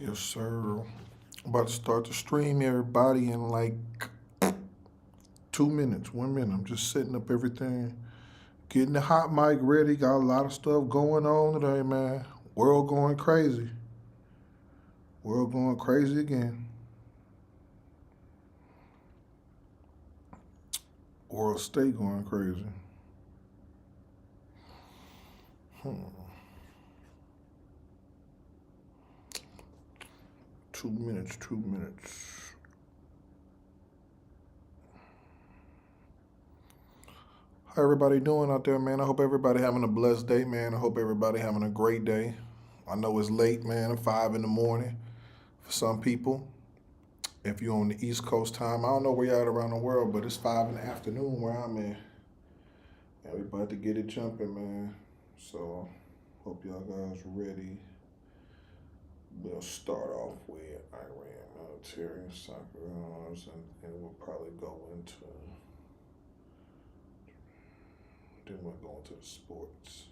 Yes, sir. About to start the stream, everybody, in like 2 minutes, 1 minute. I'm just setting up everything, getting the hot mic ready. Got a lot of stuff going on today, man. World going crazy. World going crazy again. World state going crazy. Hmm. 2 minutes, 2 minutes. How everybody doing out there, man? I hope everybody having a blessed day, man. I hope everybody having a great day. I know it's late, man, 5 in the morning for some people. If you're on the East Coast time, I don't know where you're at around the world, but it's 5 in the afternoon where I'm at. And we about to get it jumping, man. So hope y'all guys ready. We'll start off with Iran military and soccer arms, and we'll probably go into then we'll go into the sports.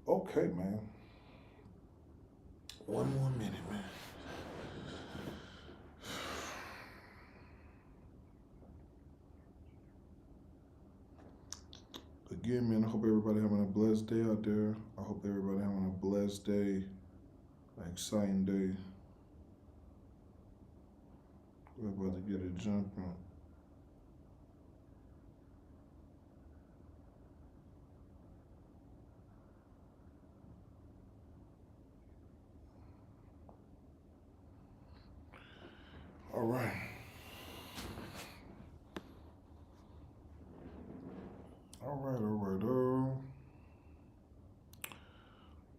Okay, man. 1 more minute, man. Again, man, I hope everybody having a blessed day out there. I hope everybody having a blessed day, an exciting day. We're about to get it jumping. All right. All right, all right.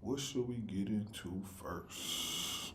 What should we get into first?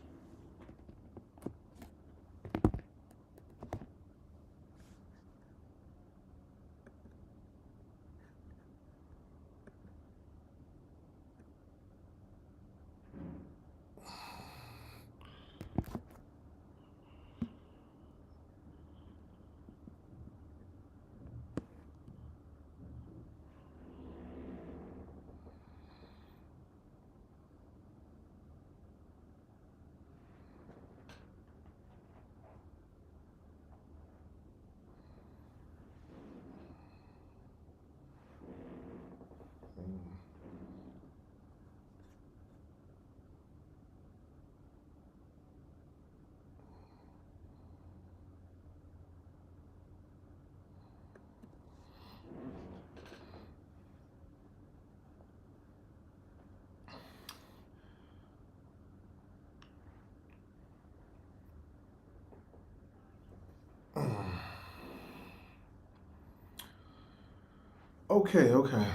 Okay.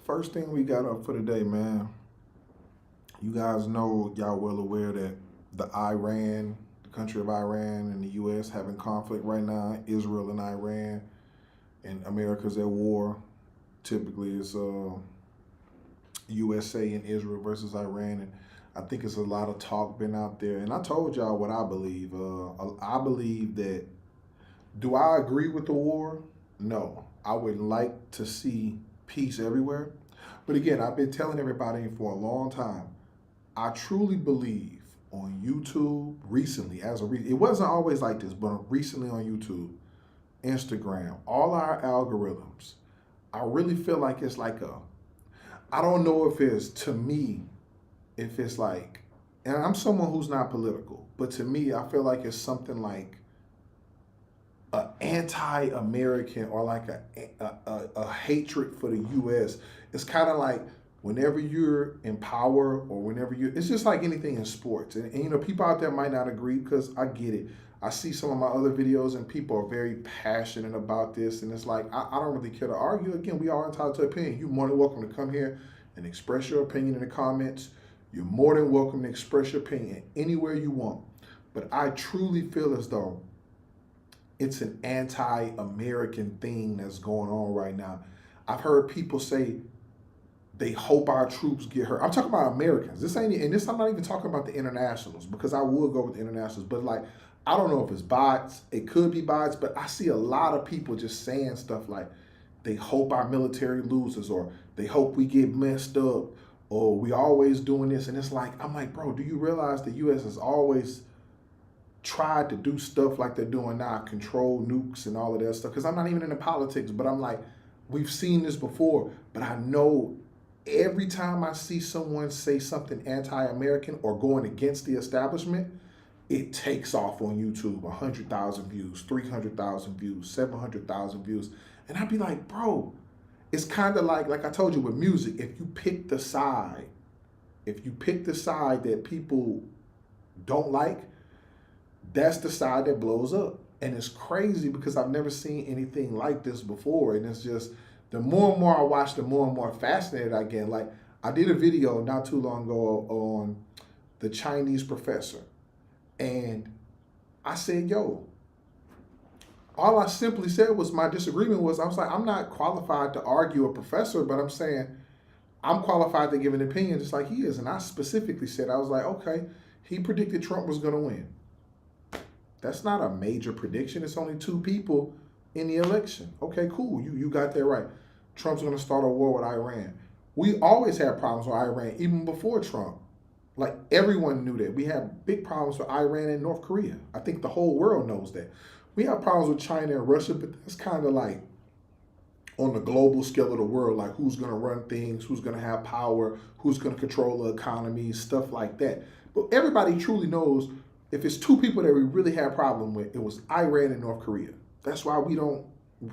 First thing we got up for today, man. You guys know, y'all well aware that the country of Iran and the U.S. having conflict right now. Israel and Iran, and America's at war. Typically, it's USA and Israel versus Iran, and I think it's a lot of talk been out there. And I told y'all what I believe. I believe that. Do I agree with the war? No. I would like to see peace everywhere. But again, I've been telling everybody for a long time. I truly believe on YouTube recently, it wasn't always like this, but recently on YouTube, Instagram, all our algorithms, I really feel like it's like I don't know if it's, to me, if it's like, and I'm someone who's not political, but to me, I feel like it's something like an anti-American or like a hatred for the U.S. It's kind of like whenever you're in power or whenever it's just like anything in sports. And you know, people out there might not agree because I get it. I see some of my other videos and people are very passionate about this. And it's like, I don't really care to argue. Again, we are entitled to opinion. You're more than welcome to come here and express your opinion in the comments. You're more than welcome to express your opinion anywhere you want. But I truly feel as though it's an anti-American thing that's going on right now. I've heard people say they hope our troops get hurt. I'm talking about Americans. This ain't, and this I'm not even talking about the internationals because I would go with the internationals. But like, I don't know if it's bots. It could be bots, but I see a lot of people just saying stuff like they hope our military loses or they hope we get messed up or we always doing this. And it's like, I'm like, bro, do you realize the U.S. has always tried to do stuff like they're doing now, control nukes and all of that stuff? Because I'm not even into politics, but I'm like, we've seen this before. But I know every time I see someone say something anti-American or going against the establishment, it takes off on YouTube. 100,000 views, 300,000 views, 700,000 views. And I'd be like, bro, it's kind of like I told you with music, if you pick the side that people don't like, that's the side that blows up. And it's crazy because I've never seen anything like this before. And it's just, the more and more I watch, the more and more fascinated I get. Like, I did a video not too long ago on the Chinese professor. And I said, yo, all I simply said was my disagreement was, I was like, I'm not qualified to argue a professor, but I'm saying I'm qualified to give an opinion just like he is. And I specifically said, I was like, okay, he predicted Trump was going to win. That's not a major prediction. It's only 2 people in the election. Okay, cool. You got that right. Trump's going to start a war with Iran. We always had problems with Iran, even before Trump. Like, everyone knew that. We have big problems with Iran and North Korea. I think the whole world knows that. We have problems with China and Russia, but that's kind of like on the global scale of the world, like who's going to run things, who's going to have power, who's going to control the economy, stuff like that. But everybody truly knows if it's 2 people that we really had a problem with, it was Iran and North Korea. That's why we don't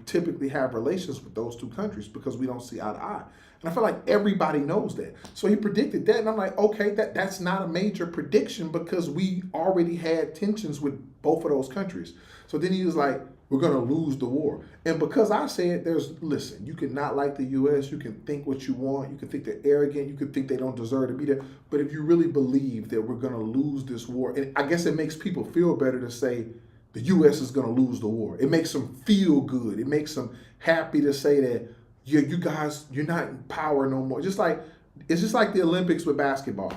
typically have relations with those 2 countries, because we don't see eye to eye. And I feel like everybody knows that. So he predicted that, and I'm like, okay, that's not a major prediction because we already had tensions with both of those countries. So then he was like, we're going to lose the war. And because I said, listen, you can not like the U.S., you can think what you want, you can think they're arrogant, you can think they don't deserve to be there, but if you really believe that we're going to lose this war, and I guess it makes people feel better to say the U.S. is going to lose the war. It makes them feel good. It makes them happy to say that, you guys, you're not in power no more. It's just like the Olympics with basketball.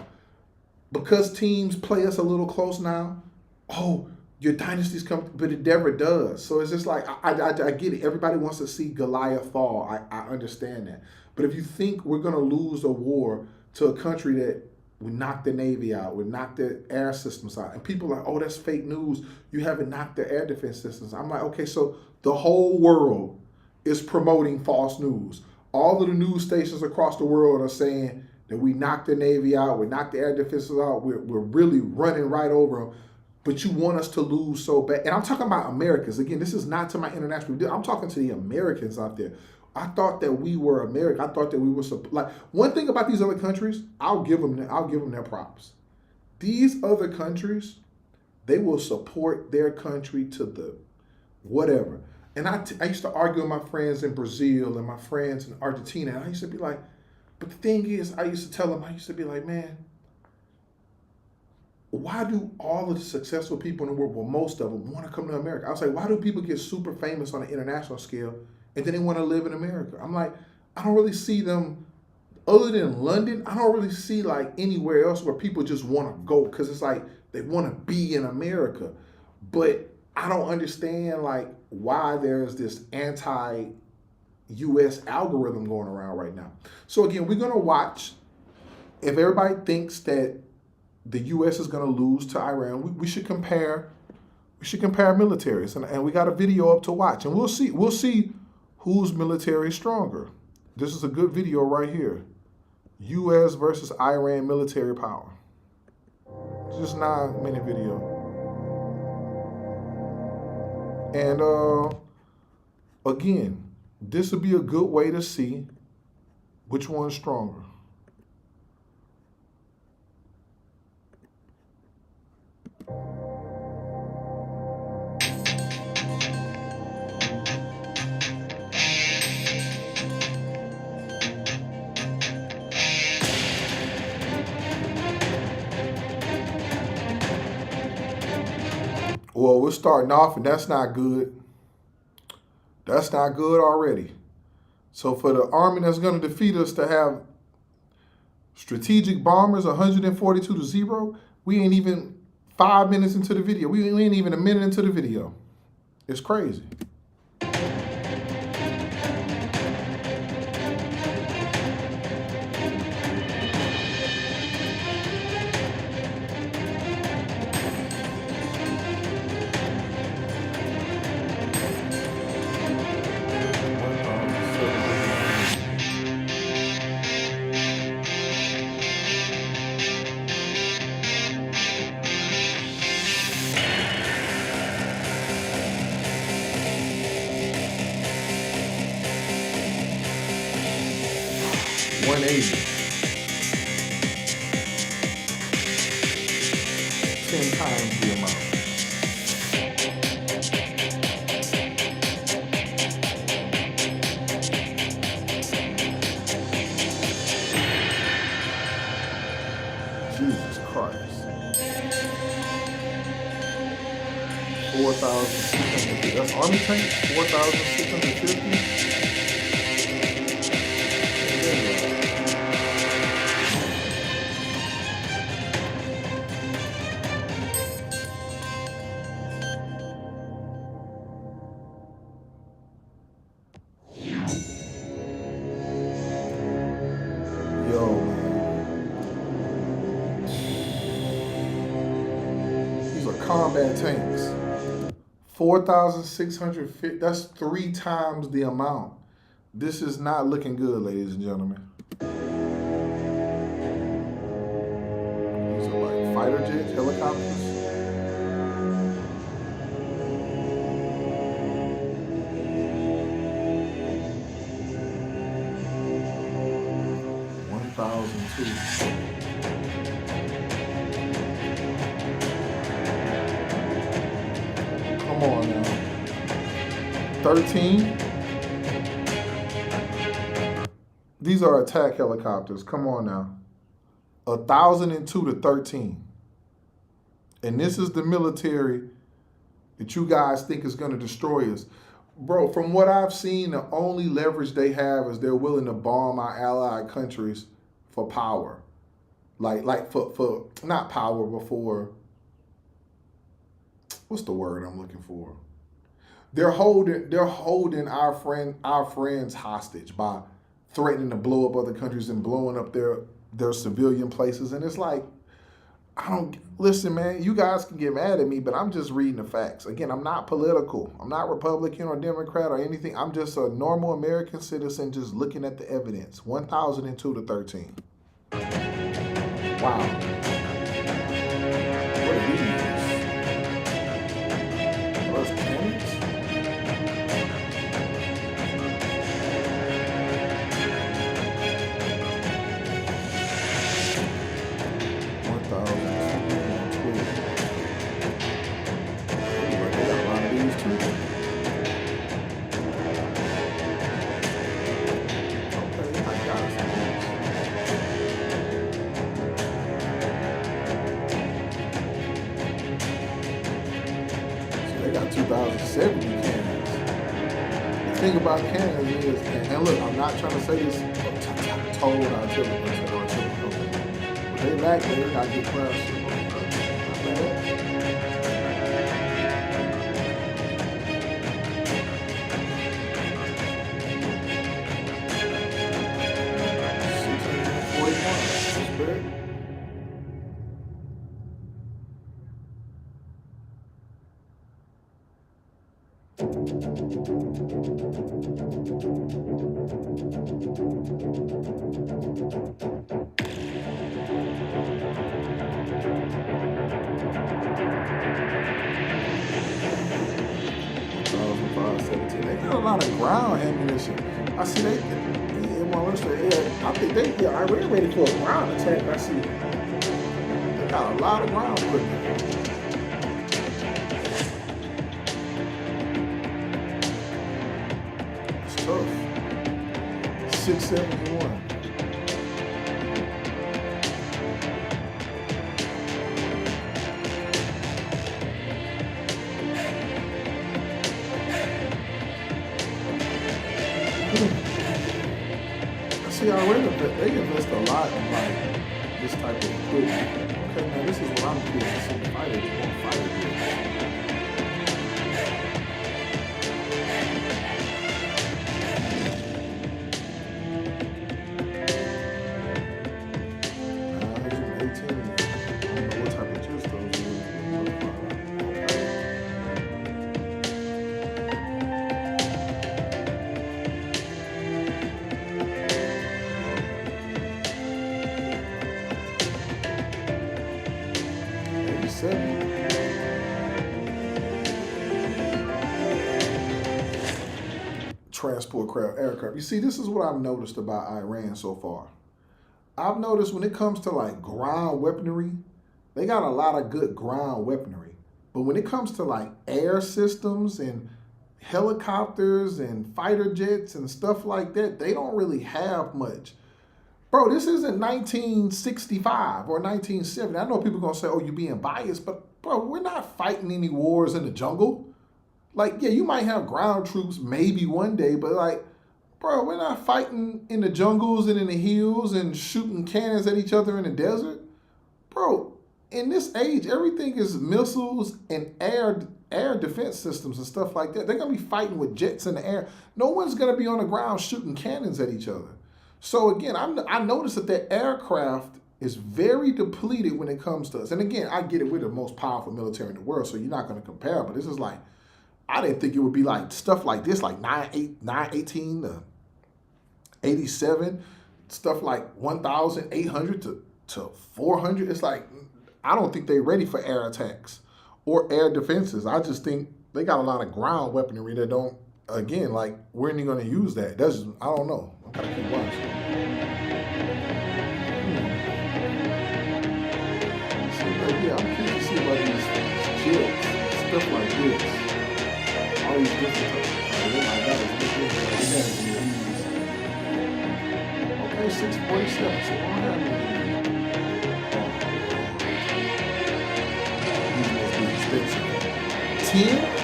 Because teams play us a little close now, oh, your dynasty's come, but it never does. So it's just like, I get it. Everybody wants to see Goliath fall. I understand that. But if you think we're going to lose a war to a country that we knocked the Navy out, we knocked the air systems out, and people are like, oh, that's fake news. You haven't knocked the air defense systems. I'm like, okay, so the whole world is promoting false news. All of the news stations across the world are saying that we knocked the Navy out, we knocked the air defenses out, we're really running right over them. But you want us to lose so bad. And I'm talking about Americans. Again, this is not to my international. I'm talking to the Americans out there. I thought that we were America. I thought that we were like, one thing about these other countries, I'll give them their props. These other countries, they will support their country to the whatever. And I used to argue with my friends in Brazil and my friends in Argentina. And I used to be like, but the thing is, I used to tell them, I used to be like, man, why do all of the successful people in the world, well, most of them, want to come to America? I was like, why do people get super famous on an international scale and then they want to live in America? I'm like, I don't really see them, other than London, I don't really see like anywhere else where people just want to go because it's like they want to be in America. But I don't understand like why there's this anti-US algorithm going around right now. So again, we're going to watch. If everybody thinks that the U.S. is going to lose to Iran, we should compare. We should compare militaries, and we got a video up to watch, and we'll see whose military is stronger. This is a good video right here. U.S. versus Iran military power. Just 9-minute video, and again, this would be a good way to see which one's stronger. Well, we're starting off, and that's not good. That's not good already. So for the army that's going to defeat us to have strategic bombers 142-0, we ain't even 5 minutes into the video. We ain't even a minute into the video. It's crazy. Maybe 10 times the amount. Jesus Christ. 4,650. That's Army tanks? 4,650? Yo, man. These are combat tanks. 4,650. That's 3 times the amount. This is not looking good, ladies and gentlemen. These are like fighter jets, helicopters. Come on now. 13. These are attack helicopters. Come on now. 1,002 to 13. And this is the military that you guys think is going to destroy us. Bro, from what I've seen, the only leverage they have is they're willing to bomb our allied countries for power. Like for not power, but for, what's the word I'm looking for? They're holding our friends hostage by threatening to blow up other countries and blowing up their civilian places. And it's like, listen, man, you guys can get mad at me, but I'm just reading the facts. Again, I'm not political. I'm not Republican or Democrat or anything. I'm just a normal American citizen just looking at the evidence. 1,002 to 13. Wow. What are these? Those cannons? They got 2,070 cannons. The thing about cannons is, and look, I'm not trying to say this told artillery, okay. But they lack, they got good class. Not bad. They got a lot of ground ammunition. I see they in my list right here. I think they are ready for a ground attack. I see they got a lot of ground equipment. It's tough. 671. See, already they invest a lot in like this type of equipment. Okay, now this is what I'm curious to see. Fighters won't fight it. Transport aircraft. You see, this is what I've noticed about Iran so far. I've noticed when it comes to like ground weaponry, they got a lot of good ground weaponry. But when it comes to like air systems and helicopters and fighter jets and stuff like that, they don't really have much. Bro, this isn't 1965 or 1970. I know people are going to say, oh, you're being biased, but bro, we're not fighting any wars in the jungle. Like, yeah, you might have ground troops maybe one day, but like, bro, we're not fighting in the jungles and in the hills and shooting cannons at each other in the desert. Bro, in this age, everything is missiles and air defense systems and stuff like that. They're gonna be fighting with jets in the air. No one's gonna be on the ground shooting cannons at each other. So again, I noticed that the aircraft is very depleted when it comes to us. And again, I get it. We're the most powerful military in the world, so you're not gonna compare. But this is like, I didn't think it would be like stuff like this, like 918 to 87, stuff like 1,800 to 400. It's like, I don't think they're ready for air attacks or air defenses. I just think they got a lot of ground weaponry that don't, again, like, when are you going to use that? That's just, I don't know. I gotta keep watching. So, yeah, I'm curious to see about these jets, stuff like this. All these different types. Okay, 647. So, we don't have any. These must be expensive. 10?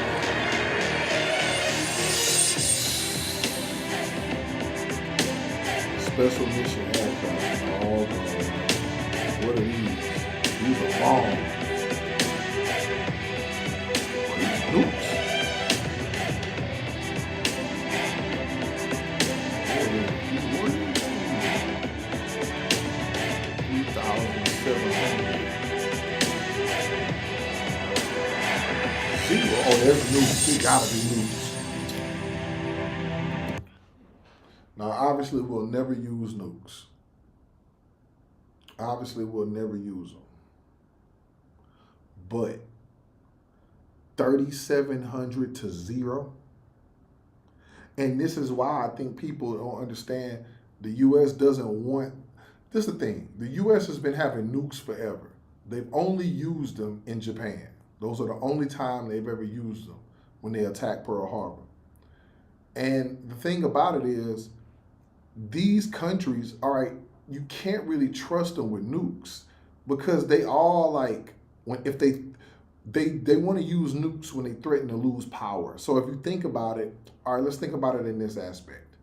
Special mission aircraft. Oh, God. What are these? These are bombs. Nukes. 3,700. Zero. Oh, there's nukes. They gotta be nukes. Now, obviously, we'll never use nukes. Obviously, we'll never use them. But 3,700 to zero. And this is why I think people don't understand the U.S. doesn't want. This is the thing. The U.S. has been having nukes forever. They've only used them in Japan. Those are the only time they've ever used them, when they attacked Pearl Harbor. And the thing about it is, these countries, all right, you can't really trust them with nukes, because they all like, when if they want to use nukes when they threaten to lose power. So if you think about it, all right, let's think about it in this aspect.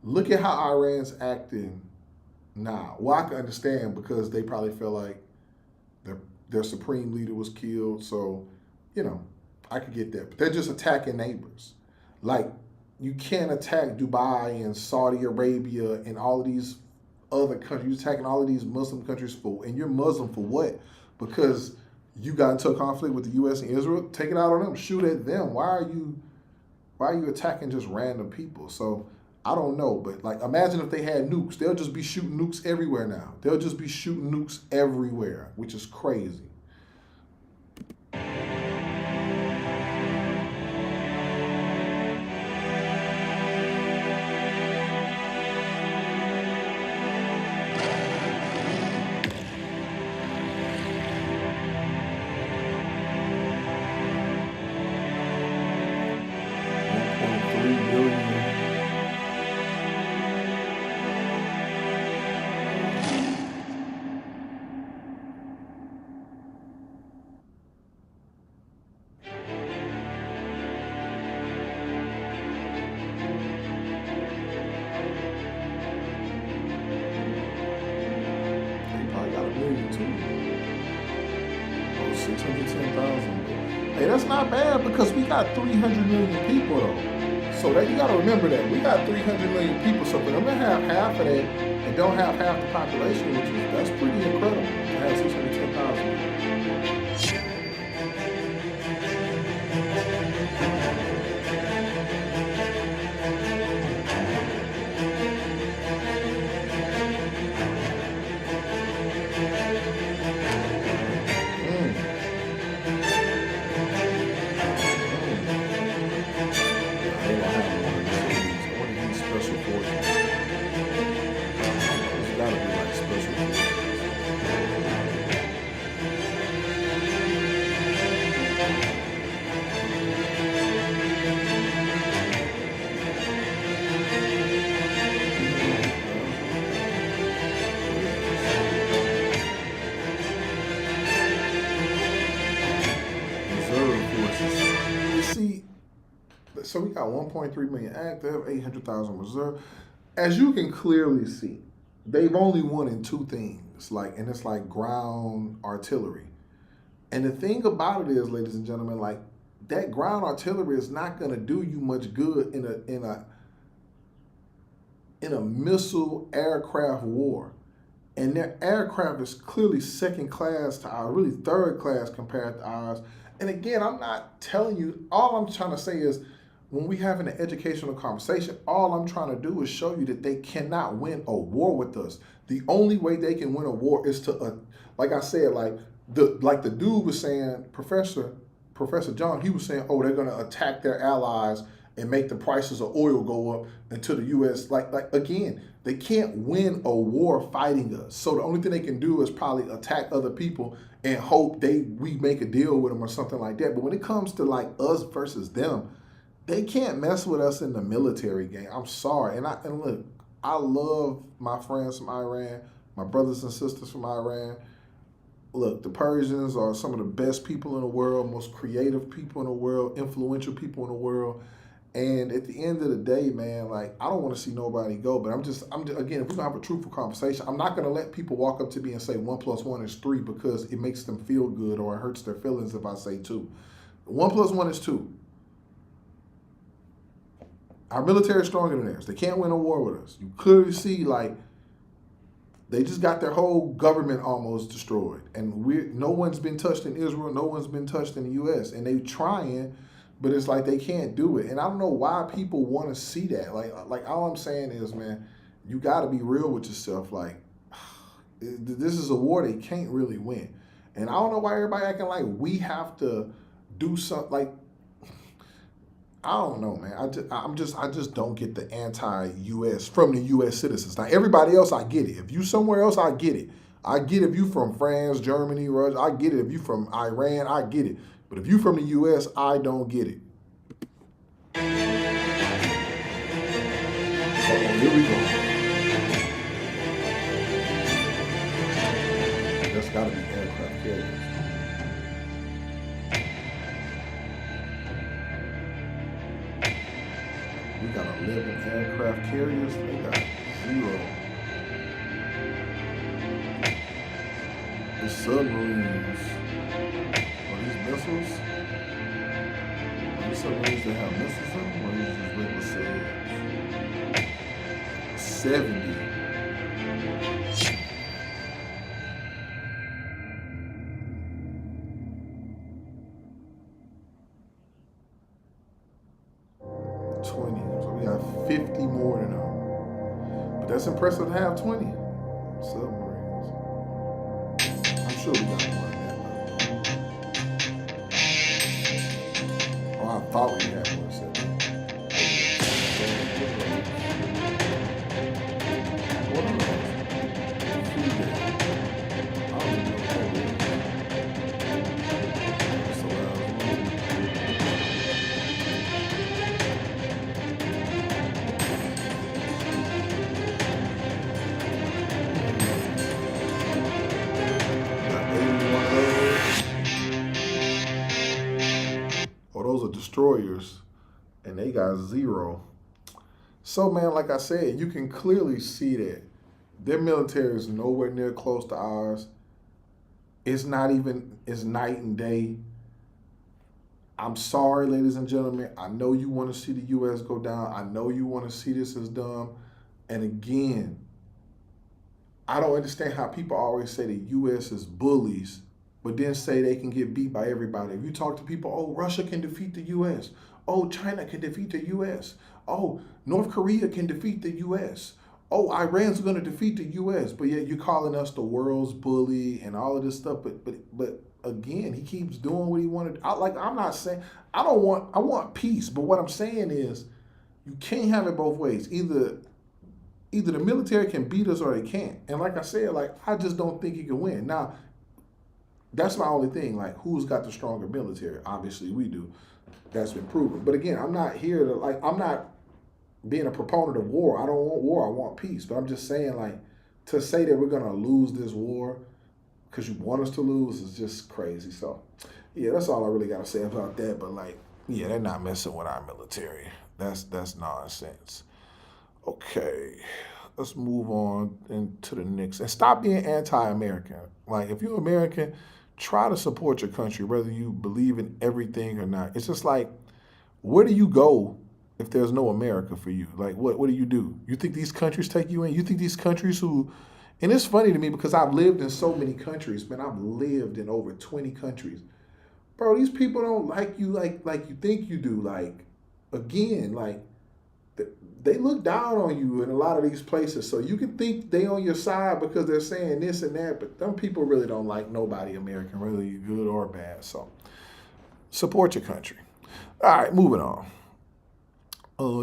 Look at how Iran's acting now. Well, I can understand, because they probably feel like their supreme leader was killed. So, you know, I could get that. But they're just attacking neighbors. Like, you can't attack Dubai and Saudi Arabia and all of these other countries. You're attacking all of these Muslim countries for, and you're Muslim for what? Because you got into a conflict with the U.S. and Israel. Take it out on them. Shoot at them. Why are you attacking just random people? So I don't know, but like, imagine if they had nukes. They'll just be shooting nukes everywhere now. They'll just be shooting nukes everywhere, which is crazy. Oh, 610,000. Hey, that's not bad, because we got 300 million people though. So that, you gotta remember that. We got 300 million people, so for them to have half of that and don't have half the population, that's pretty incredible to have 610,000. Special forces. It's gotta be like Reserve forces. You see, so we got 1.3 million active, 800,000 reserve. As you can clearly see, they've only won in two things, and it's like ground artillery. And the thing about it is, ladies and gentlemen, like that ground artillery is not going to do you much good in a missile aircraft war. And their aircraft is clearly second class to ours, really third class compared to ours. And again, I'm not telling you, all I'm trying to say is when we having an educational conversation, all I'm trying to do is show you that they cannot win a war with us. The only way they can win a war is to, like I said, the dude was saying, Professor John, he was saying, oh, they're gonna attack their allies and make the prices of oil go up until the U.S. Like again, they can't win a war fighting us. So the only thing they can do is probably attack other people and hope we make a deal with them or something like that. But when it comes to like us versus them, they can't mess with us in the military game. I'm sorry. And look, I love my friends from Iran, my brothers and sisters from Iran. Look, the Persians are some of the best people in the world, most creative people in the world, influential people in the world. And at the end of the day, man, like I don't want to see nobody go, but I'm just again, if we're gonna have a truthful conversation, I'm not gonna let people walk up to me and say 1 + 1 is 3 because it makes them feel good or it hurts their feelings if I say 2. 1 + 1 is 2. Our military is stronger than theirs. They can't win a war with us. You clearly see, like, they just got their whole government almost destroyed. And no one's been touched in Israel. No one's been touched in the U.S. And they trying, but it's like they can't do it. And I don't know why people want to see that. Like all I'm saying is, man, you got to be real with yourself. Like, this is a war they can't really win. And I don't know why everybody acting like we have to do something. Like, I don't know, man. I just don't get the anti-U.S. from the U.S. citizens. Now, everybody else, I get it. If you somewhere else, I get it. I get if you from France, Germany, Russia. I get it. If you from Iran, I get it. But if you from the U.S., I don't get it. Here we go. That's got to be aircraft carriers. We got 11 aircraft carriers. They got 0. The submarines. Are these missiles? Are these submarines that have missiles in them? Or are these just regular subs? 70. So we have 50 more than them. But that's impressive to have 20 submarines. I'm sure we got more than that. Oh, I thought we had more than 7. What are those? I don't even know what that is. So, those are destroyers, and they got 0. So, man, like I said, you can clearly see that their military is nowhere near close to ours. It's not even, it's night and day. I'm sorry, ladies and gentlemen. I know you want to see the U.S. go down. I know you want to see this as dumb. And again, I don't understand how people always say the U.S. is bullies, but then say they can get beat by everybody. If you talk to people, oh, Russia can defeat the U.S. Oh, China can defeat the U.S. Oh, North Korea can defeat the U.S. Oh, Iran's going to defeat the U.S. But yet you're calling us the world's bully and all of this stuff. But again, he keeps doing what he wanted. I'm not saying, I want peace. But what I'm saying is you can't have it both ways. Either the military can beat us or they can't. And like I said, like I just don't think he can win. Now, That's my only thing. Like, who's got the stronger military? Obviously, we do. That's been proven. But again, I'm not here to I'm not being a proponent of war. I don't want war. I want peace. But I'm just saying, like, to say that we're gonna lose this war because you want us to lose is just crazy. So, yeah, that's all I really gotta say about that. But like, yeah, they're not messing with our military. That's nonsense. Okay, let's move on into the next. And stop being anti-American. Like, if you're American, try to support your country, whether you believe in everything or not. It's just like, where do you go if there's no America for you? Like, what do? You think these countries take you in? You think these countries who, and it's funny to me because I've lived in so many countries, man. I've lived in over 20 countries. Bro, these people don't like you like you think you do. Like, again, like, they look down on you in a lot of these places. So you can think they on your side because they're saying this and that, but them people really don't like nobody American, really good or bad. So support your country. All right, moving on.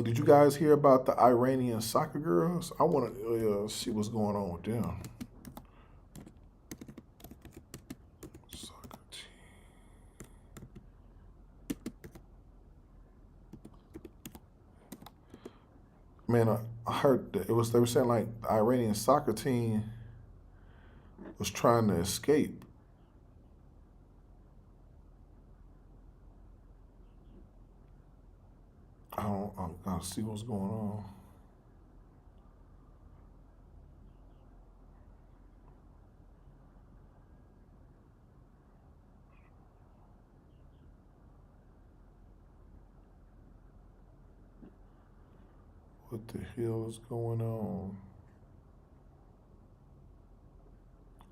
Did you guys hear about the Iranian soccer girls? I want to see what's going on with them. Soccer team. Man, I heard that they were saying like the Iranian soccer team was trying to escape. I'm gonna see what's going on. What the hell is going on?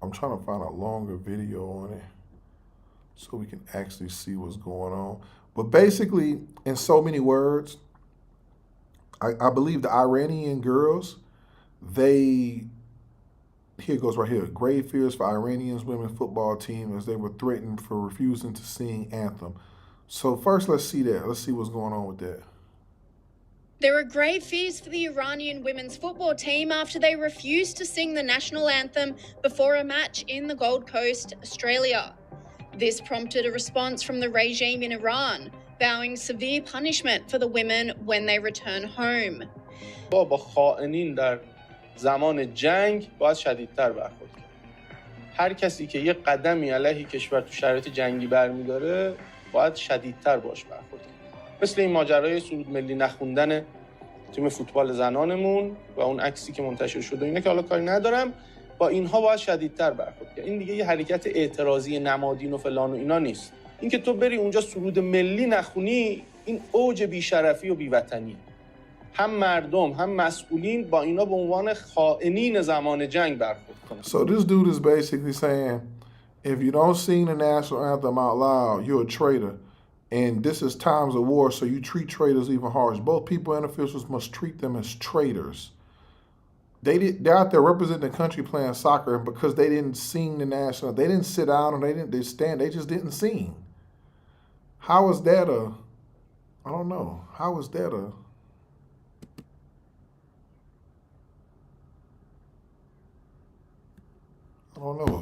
I'm trying to find a longer video on it so we can actually see what's going on. But basically, in so many words, I believe the Iranian girls, here it goes right here. Grave fears for Iranians women's football team as they were threatened for refusing to sing anthem. So first, let's see that. Let's see what's going on with that. There are grave fears for the Iranian women's football team after they refused to sing the national anthem before a match in the Gold Coast, Australia. This prompted a response from the regime in Iran, vowing severe punishment for the women when they return home. با خائنین در زمان جنگ باید شدیدتر برخورد کرد. هر کسی که یک قدمی علیه کشور تو شرایط جنگی برمی‌داره باید شدیدتر باش برخورد کرد. مثل این ماجرای سرود ملی نخوندن تیم فوتبال زنانمون و اون عکسی که منتشر شده اینا که حالا کاری ندارم، با اینها باید شدیدتر برخورد کرد. این دیگه یه حرکت اعتراضی نمادین و فلان و اینا نیست. این که تو بری اونجا سرود ملی نخونی، این اوج بی‌شرفی و بی‌وطنی. هم مردم هم مسئولین با اینا به عنوان خائنین زمان جنگ برخورد کنن. So this dude is basically saying, if you don't sing the national anthem out loud, you're a traitor. And this is times of war, so you treat traitors even harsh. Both people and officials must treat them as traitors. They're out there representing the country playing soccer, and because they didn't sing the national, they didn't sit down or they stand, they just didn't sing. How is that I don't know. How is that I don't know.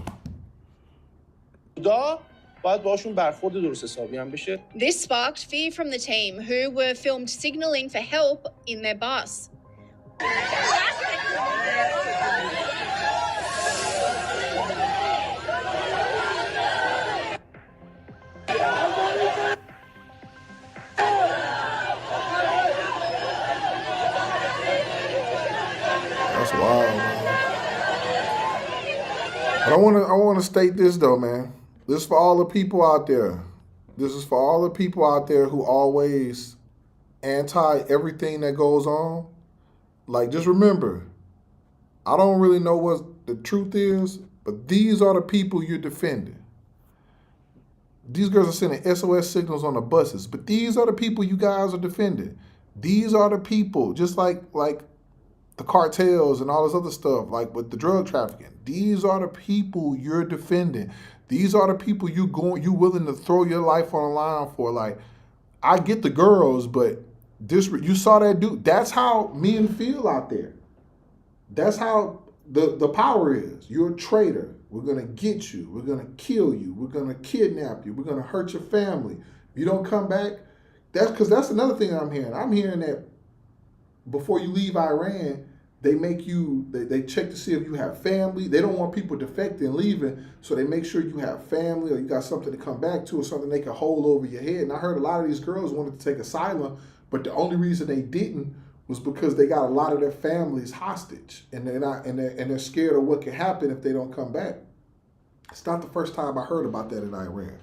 باید باشون برخورد درست حسابی هم بشه. This sparked fear from the team, who were filmed signaling for help in their bus. That's wild, man. But I want to state this though, man. This is for all the people out there. This is for all the people out there who always anti everything that goes on. Like, just remember, I don't really know what the truth is, but these are the people you're defending. These girls are sending SOS signals on the buses, but these are the people you guys are defending. These are the people, just like the cartels and all this other stuff, like with the drug trafficking. These are the people you're defending. These are the people you willing to throw your life on the line for. Like, I get the girls, but you saw that dude. That's how men feel out there. That's how the power is. You're a traitor. We're going to get you. We're going to kill you. We're going to kidnap you. We're going to hurt your family. If you don't come back, that's another thing I'm hearing. I'm hearing that before you leave Iran, they make you, they check to see if you have family. They don't want people defecting and leaving, so they make sure you have family or you got something to come back to or something they can hold over your head. And I heard a lot of these girls wanted to take asylum, but the only reason they didn't was because they got a lot of their families hostage, and they're scared of what can happen if they don't come back. It's not the first time I heard about that in Iran.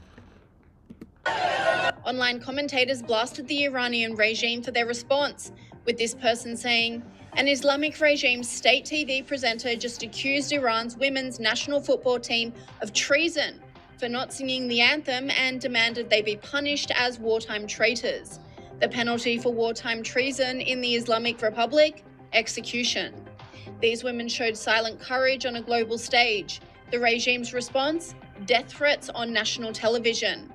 Online commentators blasted the Iranian regime for their response, with this person saying, "An Islamic regime state TV presenter just accused Iran's women's national football team of treason for not singing the anthem and demanded they be punished as wartime traitors. The penalty for wartime treason in the Islamic Republic? Execution." These women showed silent courage on a global stage. The regime's response? Death threats on national television.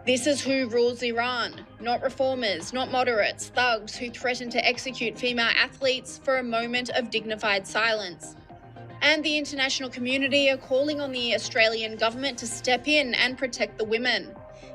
This is who rules Iran, not reformers, not moderates, thugs who threaten to execute female athletes for a moment of dignified silence. And the international community are calling on the Australian government to step in and protect the women.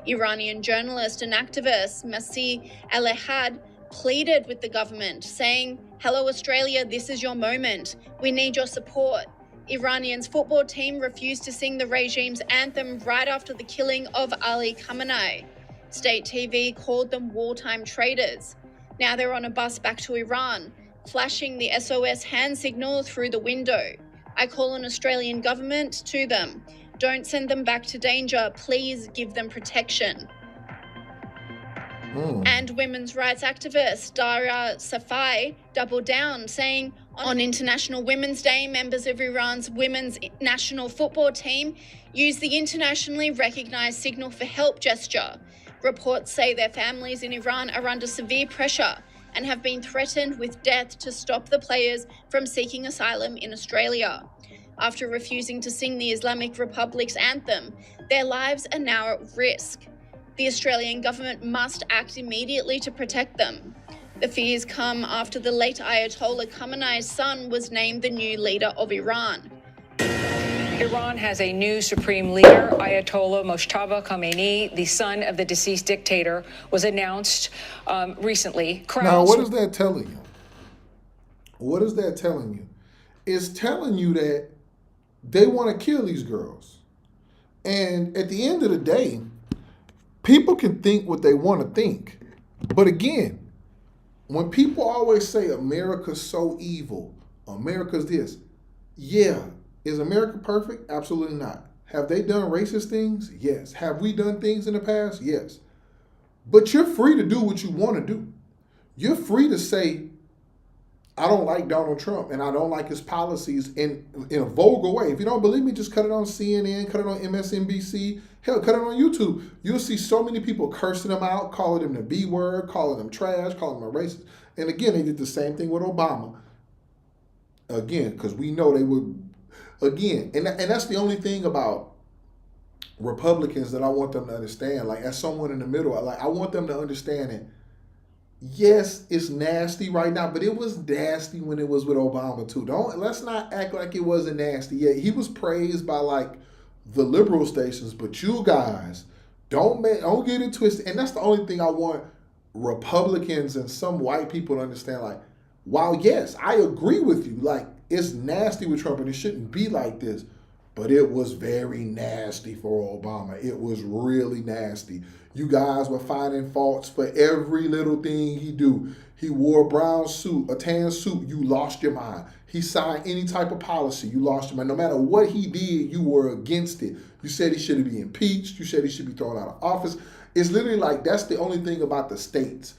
Iranian journalist and activist Masih Alehad pleaded with the government, saying, "Hello Australia, this is your moment. We need your support." Iranian's football team refused to sing the regime's anthem right after the killing of Ali Khamenei. State TV called them wartime traitors. Now they're on a bus back to Iran, flashing the SOS hand signal through the window. I call on Australian government to them. Don't send them back to danger. Please give them protection. And women's rights activist Dara Safai doubled down, saying, on International Women's Day, members of Iran's women's national football team used the internationally recognized signal for help gesture. Reports say their families in Iran are under severe pressure and have been threatened with death to stop the players from seeking asylum in Australia. After refusing to sing the Islamic Republic's anthem, their lives are now at risk. The Australian government must act immediately to protect them. The fears come after the late Ayatollah Khamenei's son was named the new leader of Iran. Iran has a new supreme leader, Ayatollah Mojtaba Khamenei, the son of the deceased dictator, was announced recently. Now, what is that telling you? What is that telling you? It's telling you that they want to kill these girls. And at the end of the day, people can think what they want to think. But again, when people always say America's so evil, America's this, yeah, is America perfect? Absolutely not. Have they done racist things? Yes. Have we done things in the past? Yes. But you're free to do what you want to do. You're free to say, I don't like Donald Trump and I don't like his policies in a vulgar way. If you don't believe me, just cut it on CNN, cut it on MSNBC, hell, cut it on YouTube. You'll see so many people cursing them out, calling them the B word, calling them trash, calling them a racist. And again, they did the same thing with Obama. Again, because we know they would, again, and that's the only thing about Republicans that I want them to understand. Like, as someone in the middle, I want them to understand it. Yes, it's nasty right now, but it was nasty when it was with Obama too. Let's not act like it wasn't nasty. Yeah, he was praised by like the liberal stations, but you guys don't get it twisted. And that's the only thing I want Republicans and some white people to understand. Like, while yes, I agree with you. Like, it's nasty with Trump and it shouldn't be like this, but it was very nasty for Obama. It was really nasty. You guys were finding faults for every little thing he do. He wore a brown suit, a tan suit, you lost your mind. He signed any type of policy, you lost your mind. No matter what he did, you were against it. You said he should be impeached. You said he should be thrown out of office. It's literally like, that's the only thing about the states.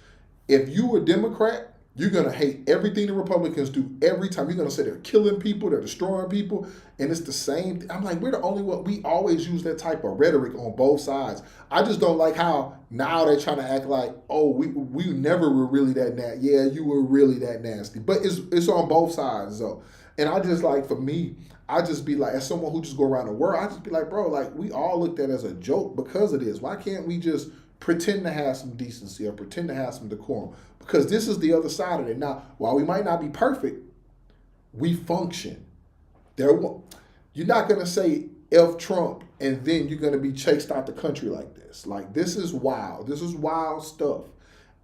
If you were a Democrat, you're going to hate everything the Republicans do every time. You're going to say they're killing people, they're destroying people, and it's the same thing. I'm like, we're the only one. We always use that type of rhetoric on both sides. I just don't like how now they're trying to act like, oh, we never were really that nasty. Yeah, you were really that nasty. But it's on both sides, though. And I just like, for me, I just be like, as someone who just go around the world, I just be like, bro, like, we all looked at it as a joke because of this. Why can't we just pretend to have some decency or pretend to have some decorum? Because this is the other side of it. Now, while we might not be perfect, we function. You're not gonna say F Trump and then you're gonna be chased out the country like this. Like, this is wild. This is wild stuff.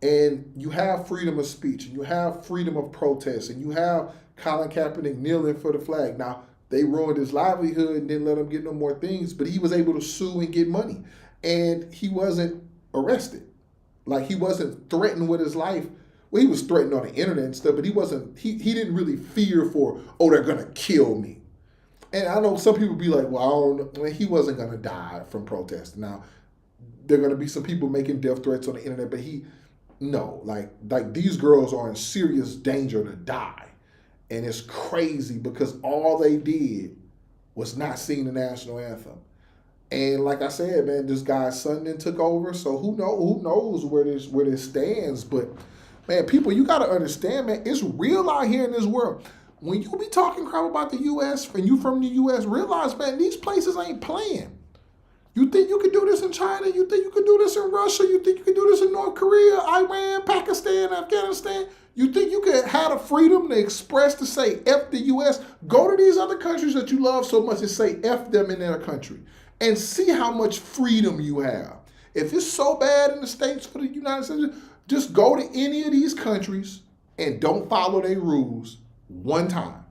And you have freedom of speech, and you have freedom of protest, and you have Colin Kaepernick kneeling for the flag. Now, they ruined his livelihood and didn't let him get no more things, but he was able to sue and get money. And he wasn't arrested. Like, he wasn't threatened with his life. Well, he was threatened on the internet and stuff, but he didn't really fear for, oh, they're gonna kill me. And I know some people be like, well, I don't know. He wasn't gonna die from protest. Now, there are gonna be some people making death threats on the internet, but like these girls are in serious danger to die. And it's crazy because all they did was not sing the national anthem. And like I said, man, this guy's son then took over. So who knows where this stands? But man, people, you gotta understand, man, it's real out here in this world. When you be talking crap about the U.S. and you from the U.S., realize, man, these places ain't playing. You think you could do this in China? You think you could do this in Russia? You think you could do this in North Korea, Iran, Pakistan, Afghanistan? You think you could have the freedom to express, to say F the U.S.? Go to these other countries that you love so much and say F them in their country and see how much freedom you have. If it's so bad in the States for the United States, just go to any of these countries and don't follow their rules one time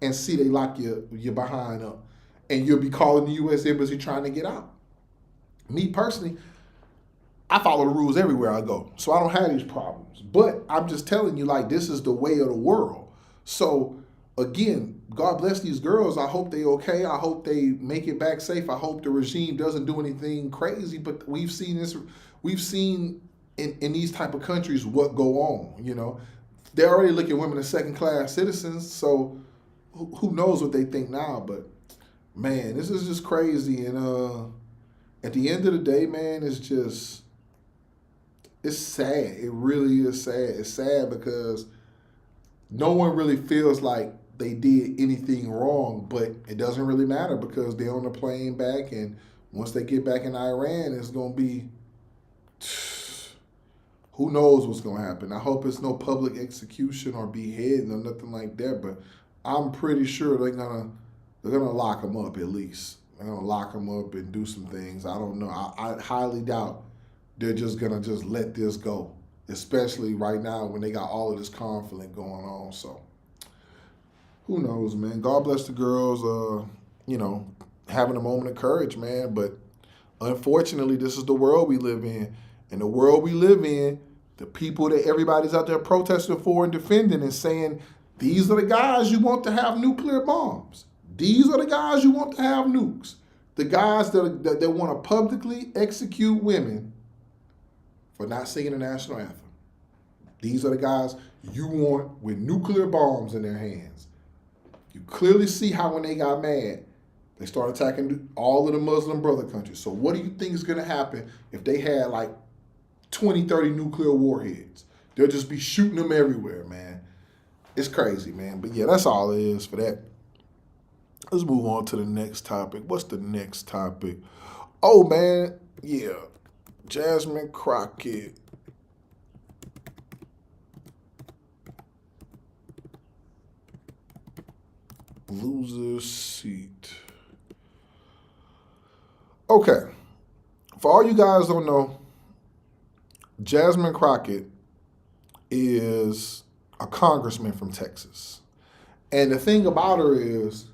and see they lock your behind up. And you'll be calling the U.S. Embassy trying to get out. Me personally, I follow the rules everywhere I go, so I don't have these problems. But I'm just telling you, like, this is the way of the world. So again, God bless these girls. I hope they okay. I hope they make it back safe. I hope the regime doesn't do anything crazy. But we've seen this. We've seen in these type of countries what go on. You know, they're already looking at women as second-class citizens. So who knows what they think now? But man, this is just crazy. And at the end of the day, man, it's sad. It really is sad. It's sad because no one really feels like they did anything wrong, but it doesn't really matter because they're on the plane back, and once they get back in Iran, it's going to be, who knows what's going to happen. I hope it's no public execution or beheading or nothing like that, but I'm pretty sure they're gonna lock them up at least. They're gonna lock them up and do some things. I don't know. I highly doubt they're just gonna just let this go, especially right now when they got all of this conflict going on. So who knows, man? God bless the girls. Having a moment of courage, man. But unfortunately, this is the world we live in, and the world we live in, the people that everybody's out there protesting for and defending and saying, these are the guys you want to have nuclear bombs. These are the guys you want to have nukes. The guys that want to publicly execute women for not singing the national anthem. These are the guys you want with nuclear bombs in their hands. You clearly see how when they got mad, they started attacking all of the Muslim brother countries. So what do you think is going to happen if they had like 20, 30 nuclear warheads? They'll just be shooting them everywhere, man. It's crazy, man. But yeah, that's all it is for that. Let's move on to the next topic. What's the next topic? Oh, man, yeah. Jasmine Crockett. Loser seat. Okay. For all you guys don't know, Jasmine Crockett is a congressman from Texas. And the thing about her is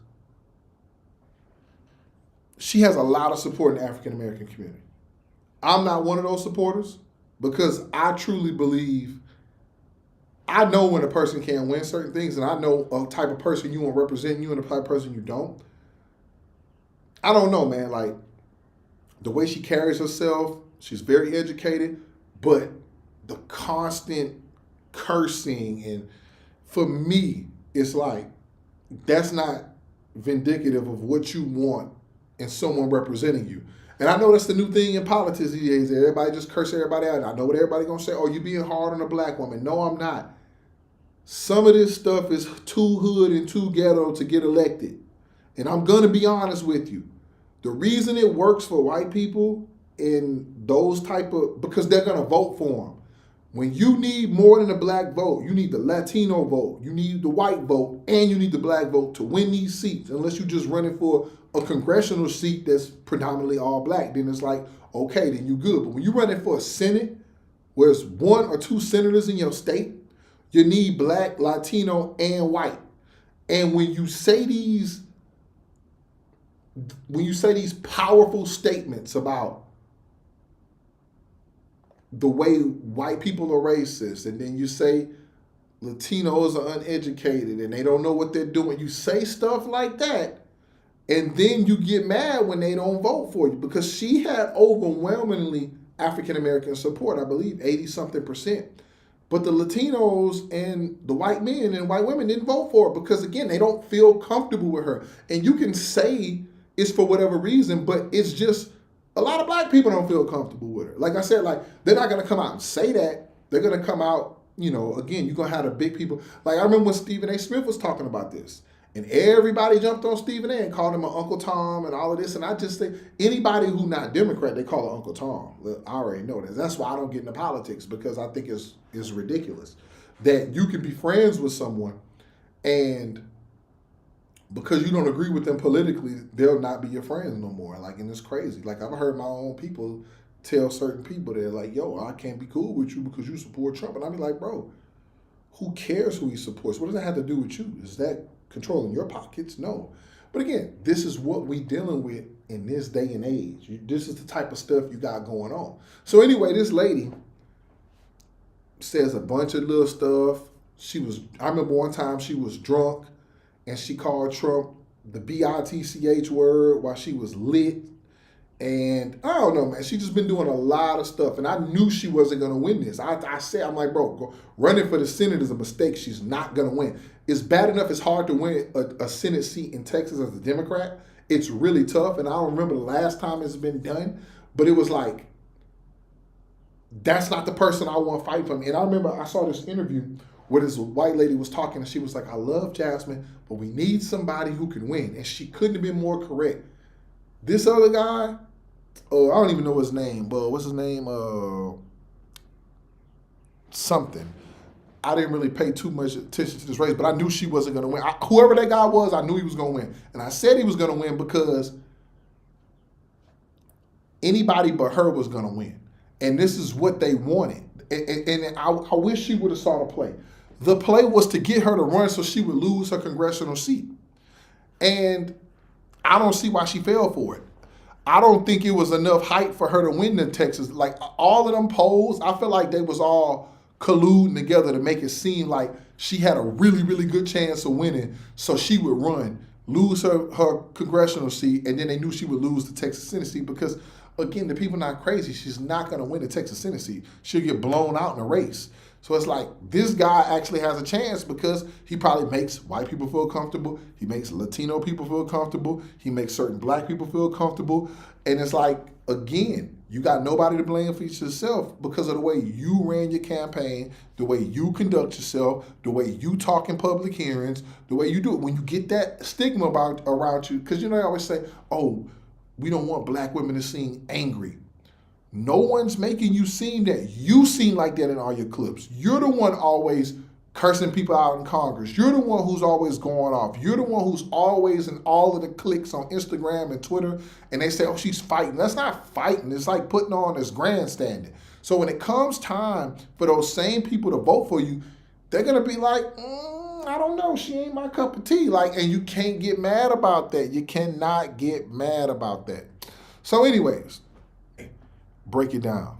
she has a lot of support in the African-American community. I'm not one of those supporters because I truly believe, I know when a person can win certain things, and I know a type of person you want to represent you and a type of person you don't. I don't know, man. Like, the way she carries herself, she's very educated, but the constant cursing, and for me, it's like, that's not vindicative of what you want in someone representing you. And I know that's the new thing in politics these days. Everybody just curse everybody out. I know what everybody's going to say. Oh, you being hard on a black woman. No, I'm not. Some of this stuff is too hood and too ghetto to get elected. And I'm going to be honest with you. The reason it works for white people in those type of, because they're going to vote for them. When you need more than the black vote, you need the Latino vote, you need the white vote, and you need the black vote to win these seats. Unless you're just running for a congressional seat that's predominantly all black, then it's like, okay, then you good. But when you're running for a Senate, where it's 1 or 2 senators in your state, you need black, Latino, and white. And when you say these powerful statements about the way white people are racist, and then you say Latinos are uneducated and they don't know what they're doing. You say stuff like that, and then you get mad when they don't vote for you, because she had overwhelmingly African-American support, I believe 80-something%. But the Latinos and the white men and white women didn't vote for her because, again, they don't feel comfortable with her. And you can say it's for whatever reason, but it's just a lot of black people don't feel comfortable with her. Like I said, like, they're not going to come out and say that. They're going to come out, again, you're going to have the big people. Like, I remember when Stephen A. Smith was talking about this, and everybody jumped on Stephen A. and called him an Uncle Tom and all of this. And I just say, anybody who not Democrat, they call it Uncle Tom. Look, I already know that. That's why I don't get into politics, because I think it's ridiculous that you can be friends with someone and because you don't agree with them politically, they'll not be your friends no more. Like, and it's crazy. Like, I've heard my own people tell certain people, they're like, yo, I can't be cool with you because you support Trump. And I be like, bro, who cares who he supports? What does that have to do with you? Is that controlling your pockets? No. But again, this is what we dealing with in this day and age. This is the type of stuff you got going on. So anyway, this lady says a bunch of little stuff. I remember one time she was drunk and she called Trump the bitch word while she was lit. And I don't know, man. She just been doing a lot of stuff. And I knew she wasn't going to win this. I said, I'm like, bro, running for the Senate is a mistake. She's not going to win. It's bad enough it's hard to win a Senate seat in Texas as a Democrat. It's really tough. And I don't remember the last time it's been done. But it was like, that's not the person I want fighting for me. And I remember I saw this interview where this white lady was talking, and she was like, I love Jasmine, but we need somebody who can win. And she couldn't have been more correct. This other guy, I don't even know his name, but what's his name? Something. I didn't really pay too much attention to this race, but I knew she wasn't going to win. Whoever that guy was, I knew he was going to win. And I said he was going to win because anybody but her was going to win. And this is what they wanted. And I wish she would have saw the play. The play was to get her to run so she would lose her congressional seat. And I don't see why she fell for it. I don't think it was enough hype for her to win in Texas. Like, all of them polls, I feel like they was all colluding together to make it seem like she had a really, really good chance of winning, so she would run, lose her congressional seat, and then they knew she would lose the Texas Senate seat because, again, the people not crazy. She's not going to win the Texas Senate seat. She'll get blown out in a race. So it's like, this guy actually has a chance because he probably makes white people feel comfortable. He makes Latino people feel comfortable. He makes certain black people feel comfortable. And it's like, again, you got nobody to blame for yourself because of the way you ran your campaign, the way you conduct yourself, the way you talk in public hearings, the way you do it. When you get that stigma around you, because they always say, oh, we don't want black women to seem angry. No one's making you seem that. You seem like that in all your clips. You're the one always cursing people out in Congress. You're the one who's always going off. You're the one who's always in all of the clicks on Instagram and Twitter, and they say, oh, she's fighting. That's not fighting. It's like putting on this grandstanding. So when it comes time for those same people to vote for you, they're going to be like, I don't know, she ain't my cup of tea. Like, and you can't get mad about that. You cannot get mad about that. So anyways, break it down.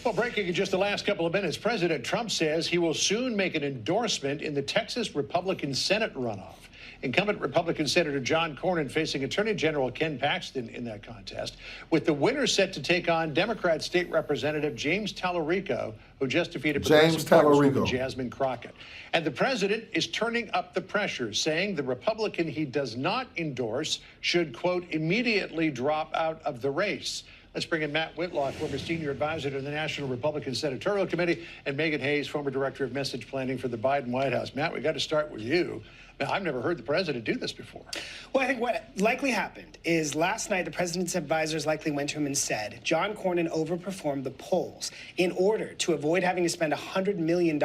Well, breaking in just the last couple of minutes, President Trump says he will soon make an endorsement in the Texas Republican Senate runoff. Incumbent Republican Senator John Cornyn facing Attorney General Ken Paxton in that contest, with the winner set to take on Democrat State Representative James Tallarico, who just defeated Progressive Congresswoman Jasmine Crockett. And the president is turning up the pressure, saying the Republican he does not endorse should, quote, immediately drop out of the race. Let's bring in Matt Whitlock, former senior advisor to the National Republican Senatorial Committee, and Megan Hayes, former director of message planning for the Biden White House. Matt, we got to start with you. Now, I've never heard the president do this before. Well, I think what likely happened is last night the president's advisors likely went to him and said, John Cornyn overperformed the polls in order to avoid having to spend $100 million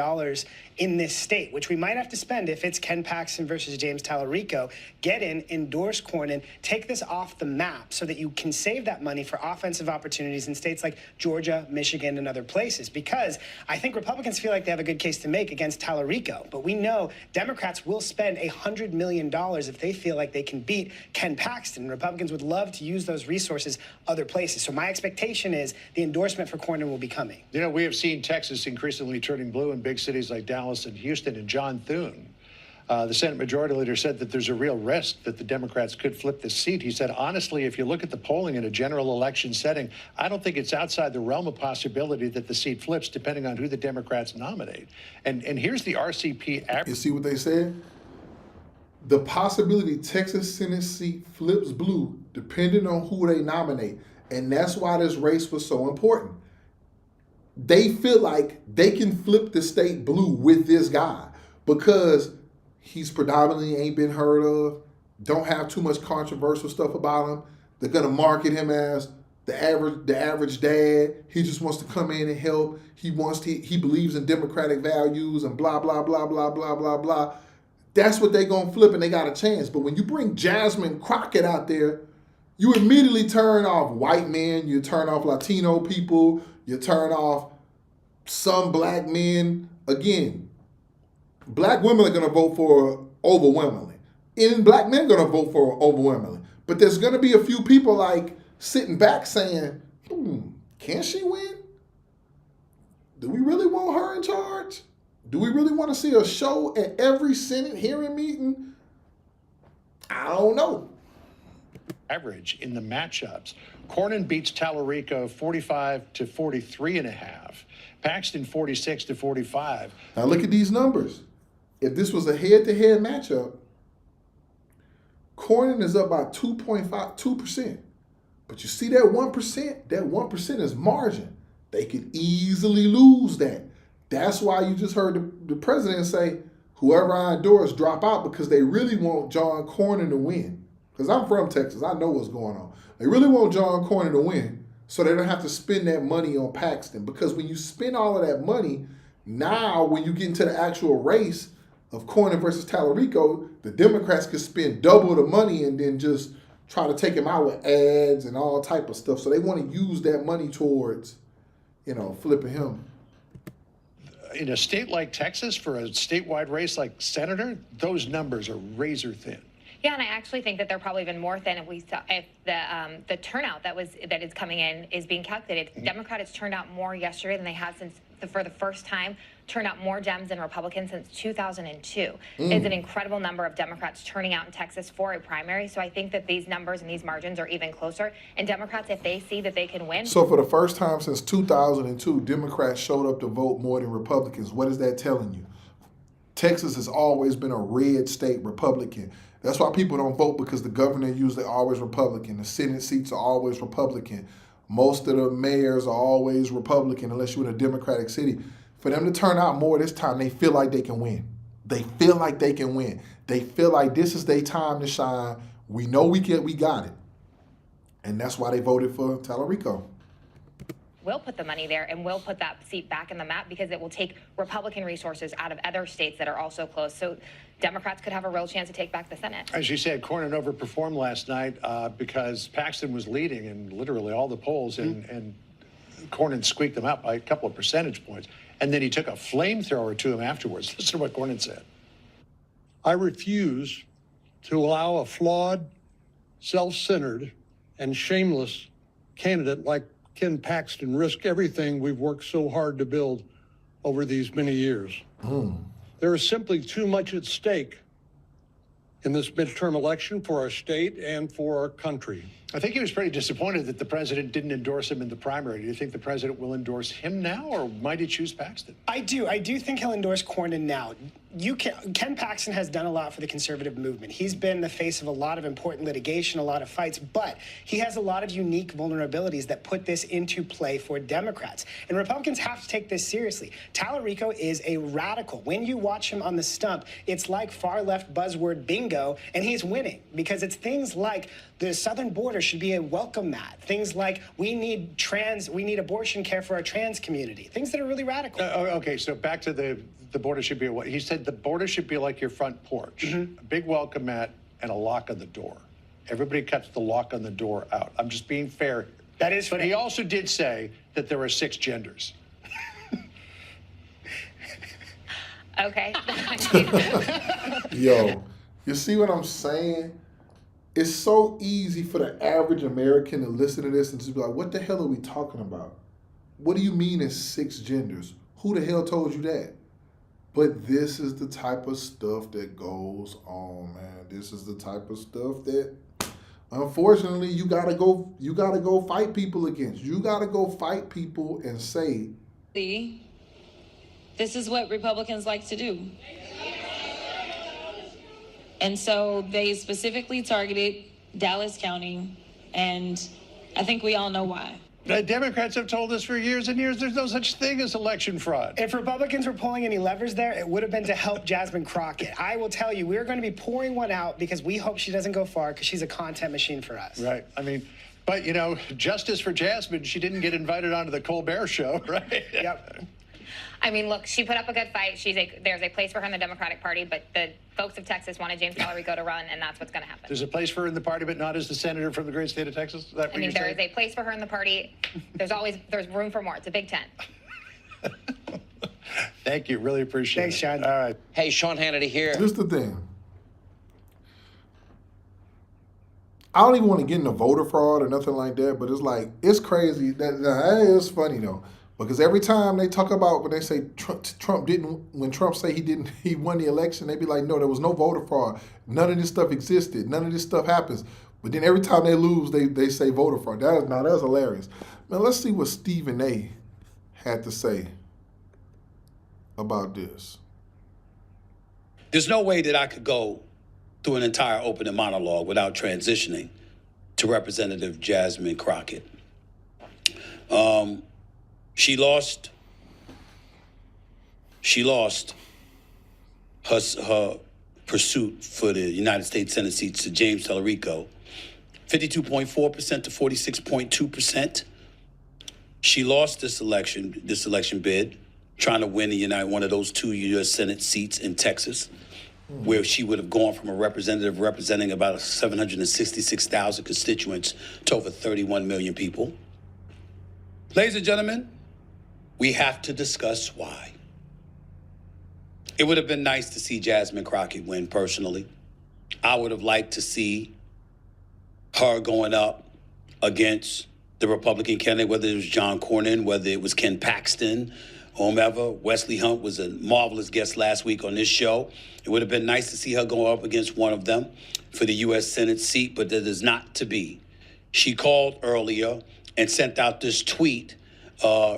in this state, which we might have to spend if it's Ken Paxton versus James Tallarico. Get in, endorse Cornyn, take this off the map so that you can save that money for offensive opportunities in states like Georgia, Michigan, and other places. Because I think Republicans feel like they have a good case to make against Tallarico, but we know Democrats will spend $100 million if they feel like they can beat Ken Paxton. Republicans would love to use those resources other places. So my expectation is the endorsement for Cornyn will be coming. You know, we have seen Texas increasingly turning blue in big cities like Dallas and Houston. And John Thune, the Senate Majority Leader, said that there's a real risk that the Democrats could flip this seat. He said, honestly, if you look at the polling in a general election setting, I don't think it's outside the realm of possibility that the seat flips, depending on who the Democrats nominate. And here's the RCP average. You see what they said? The possibility Texas Senate seat flips blue depending on who they nominate. And that's why this race was so important. They feel like they can flip the state blue with this guy because he's predominantly ain't been heard of, don't have too much controversial stuff about him. They're going to market him as the average dad. He just wants to come in and help. He believes in democratic values and blah, blah, blah, blah, blah, blah, blah. That's what they going to flip, and they got a chance. But when you bring Jasmine Crockett out there, you immediately turn off white men, you turn off Latino people, you turn off some black men. Again, black women are going to vote for overwhelmingly. And black men are going to vote for overwhelmingly. But there's going to be a few people like sitting back saying, can she win? Do we really want her in charge? Do we really want to see a show at every Senate hearing meeting? I don't know. Average in the matchups. Cornyn beats Tallarico 45 to 43.5. Paxton 46 to 45. Now look at these numbers. If this was a head-to-head matchup, Cornyn is up by 2%. But you see that 1%? That 1% is margin. They could easily lose that. That's why you just heard the president say, whoever I endorse drop out, because they really want John Cornyn to win. Because I'm from Texas. I know what's going on. They really want John Cornyn to win so they don't have to spend that money on Paxton. Because when you spend all of that money, now when you get into the actual race of Cornyn versus Tallarico, the Democrats could spend double the money and then just try to take him out with ads and all type of stuff. So they want to use that money towards, flipping him. In a state like Texas, for a statewide race like senator, those numbers are razor thin. Yeah, and I actually think that they're probably even more than if the turnout that is coming in is being calculated. Mm-hmm. Democrats turned out more yesterday than they have for the first time. Turned out more Dems than Republicans since 2002. It's an incredible number of Democrats turning out in Texas for a primary. So I think that these numbers and these margins are even closer. And Democrats, if they see that they can win. So for the first time since 2002, Democrats showed up to vote more than Republicans. What is that telling you? Texas has always been a red state, Republican. That's why people don't vote, because the governor usually always Republican. The Senate seats are always Republican. Most of the mayors are always Republican unless you're in a Democratic city. For them to turn out more this time, they feel like they can win. They feel like they can win. They feel like this is their time to shine. We know we got it. And that's why they voted for Tallarico. Will put the money there and will put that seat back in the map, because it will take Republican resources out of other states that are also close. So Democrats could have a real chance to take back the Senate. As you said, Cornyn overperformed last night because Paxton was leading in literally all the polls, and Cornyn squeaked them out by a couple of percentage points. And then he took a flamethrower to him afterwards. Listen to what Cornyn said. I refuse to allow a flawed, self-centered, and shameless candidate like Ken Paxton risk everything we've worked so hard to build over these many years. There is simply too much at stake in this midterm election for our state and for our country. I think he was pretty disappointed that the president didn't endorse him in the primary. Do you think the president will endorse him now, or might he choose Paxton? I do. I do think he'll endorse Cornyn now. Ken Paxton has done a lot for the conservative movement. He's been the face of a lot of important litigation, a lot of fights, but he has a lot of unique vulnerabilities that put this into play for Democrats. And Republicans have to take this seriously. Tallarico is a radical. When you watch him on the stump, it's like far left buzzword bingo, and he's winning because it's things like the southern border should be a welcome mat. Things like we need abortion care for our trans community. Things that are really radical. Okay, so back to the border should be he said the border should be like your front porch, a big welcome mat and a lock on the door. Everybody cuts the lock on the door out. I'm just being fair. That is fair. But he also did say that there are 6 genders. Okay. Yo, you see what I'm saying? It's so easy for the average American to listen to this and just be like, what the hell are we talking about? What do you mean it's 6 genders? Who the hell told you that? But this is the type of stuff that goes on, man. This is the type of stuff that, unfortunately, you gotta go fight people against. You gotta go fight people and say, this is what Republicans like to do. And so they specifically targeted Dallas County, and I think we all know why. The Democrats have told us for years and years there's no such thing as election fraud. If Republicans were pulling any levers there, it would have been to help Jasmine Crockett. I will tell you, we're going to be pouring one out because we hope she doesn't go far because she's a content machine for us. Right. I mean, but, you know, justice for Jasmine, she didn't get invited onto the Colbert Show, right? Yep. I mean, look, she put up a good fight. There's a place for her in the Democratic Party, but the folks of Texas wanted James Tallarico to run, and that's what's going to happen. There's a place for her in the party, but not as the senator from the great state of Texas? Is that what I mean, you're there saying? is a place for her in the party. There's room for more. It's a Big Tent. Thank you. Really appreciate Thanks, it. Sean. All right. Hey, Sean Hannity here. here's the thing. I don't even want to get into voter fraud or nothing like that, but it's like, it's crazy. It's funny though, because every time they talk about, when they say when Trump say he won the election, they be like, no, there was no voter fraud. None of this stuff existed. None of this stuff happens. But then every time they lose, they say voter fraud. That's hilarious. Man, let's see what Stephen A. had to say about this. There's no way that I could go through an entire opening monologue without transitioning to Representative Jasmine Crockett. She lost her pursuit for the United States Senate seats to James Tallarico, 52.4% to 46.2%. She lost this election bid, trying to win one of those 2 U.S. Senate seats in Texas, where she would have gone from a representative representing about 766,000 constituents to over 31 million people. Ladies and gentlemen, we have to discuss why. It would have been nice to see Jasmine Crockett win personally. I would have liked to see her going up against the Republican candidate, whether it was John Cornyn, whether it was Ken Paxton, whomever. Wesley Hunt was a marvelous guest last week on this show. It would have been nice to see her go up against one of them for the U.S. Senate seat, but that is not to be. She called earlier and sent out this tweet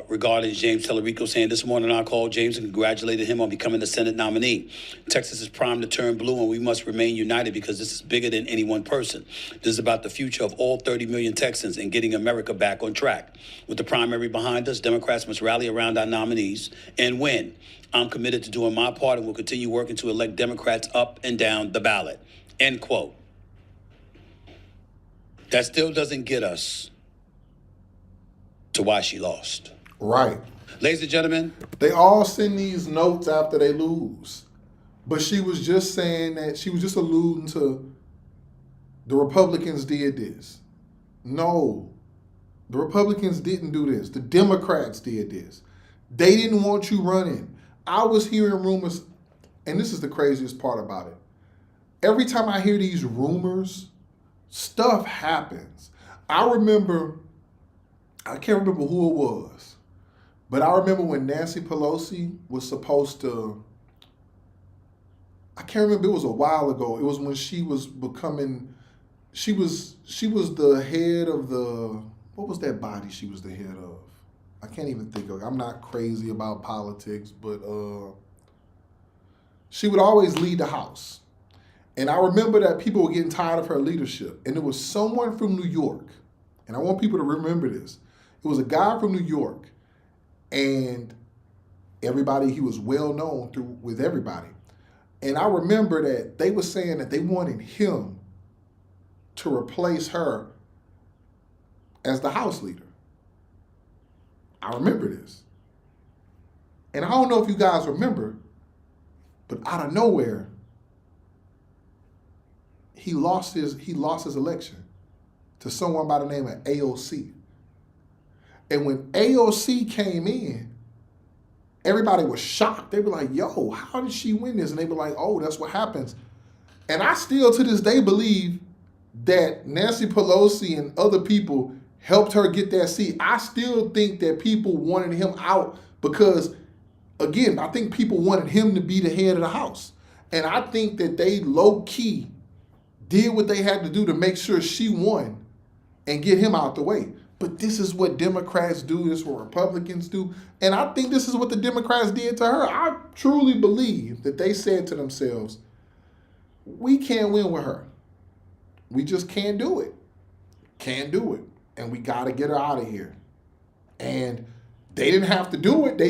regarding James Tallarico, saying, this morning I called James and congratulated him on becoming the Senate nominee. Texas is primed to turn blue, and we must remain united because this is bigger than any one person. This is about the future of all 30 million Texans and getting America back on track. With the primary behind us, Democrats must rally around our nominees and win. I'm committed to doing my part and will continue working to elect Democrats up and down the ballot. End quote. That still doesn't get us to why she lost. Right. Ladies and gentlemen, they all send these notes after they lose. But she was just saying that, she was just alluding to the Republicans did this. No, the Republicans didn't do this. The Democrats did this. They didn't want you running. I was hearing rumors, and this is the craziest part about it. Every time I hear these rumors, stuff happens. I can't remember who it was, but I remember when Nancy Pelosi was supposed to, I can't remember, it was a while ago. It was when she was she was the head of the, what was that body she was the head of? I can't even think of it. I'm not crazy about politics, but she would always lead the House. And I remember that people were getting tired of her leadership. And it was someone from New York. And I want people to remember this. It was a guy from New York. And everybody, he was well known with everybody. And I remember that they were saying that they wanted him to replace her as the House leader. I remember this. And I don't know if you guys remember, but out of nowhere, he lost his election to someone by the name of AOC. And when AOC came in, everybody was shocked. They were like, yo, how did she win this? And they were like, oh, that's what happens. And I still to this day believe that Nancy Pelosi and other people helped her get that seat. I still think that people wanted him out because, again, I think people wanted him to be the head of the House. And I think that they low-key did what they had to do to make sure she won and get him out the way. But this is what Democrats do. This is what Republicans do. And I think this is what the Democrats did to her. I truly believe that they said to themselves, we can't win with her. We just can't do it. Can't do it. And we got to get her out of here. And they didn't have to do it.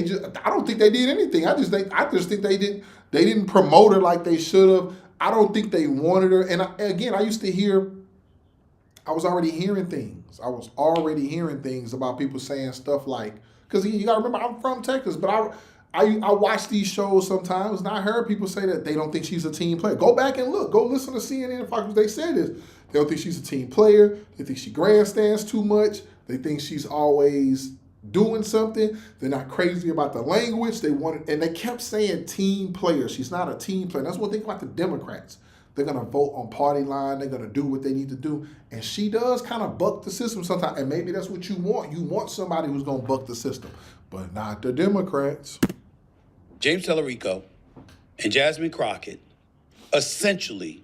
I don't think they did anything. I just think they didn't promote her like they should have. I don't think they wanted her. And I was already hearing things. I was already hearing things about people saying stuff like, because you got to remember, I'm from Texas, but I watch these shows sometimes, and I heard people say that they don't think she's a team player. Go back and look. Go listen to CNN and Fox. They said this. They don't think she's a team player. They think she grandstands too much. They think she's always doing something. They're not crazy about the language. And they kept saying team player. She's not a team player. That's one thing about the Democrats. They're going to vote on party line. They're going to do what they need to do. And she does kind of buck the system sometimes. And maybe that's what you want. You want somebody who's going to buck the system, but not the Democrats. James Tallarico and Jasmine Crockett essentially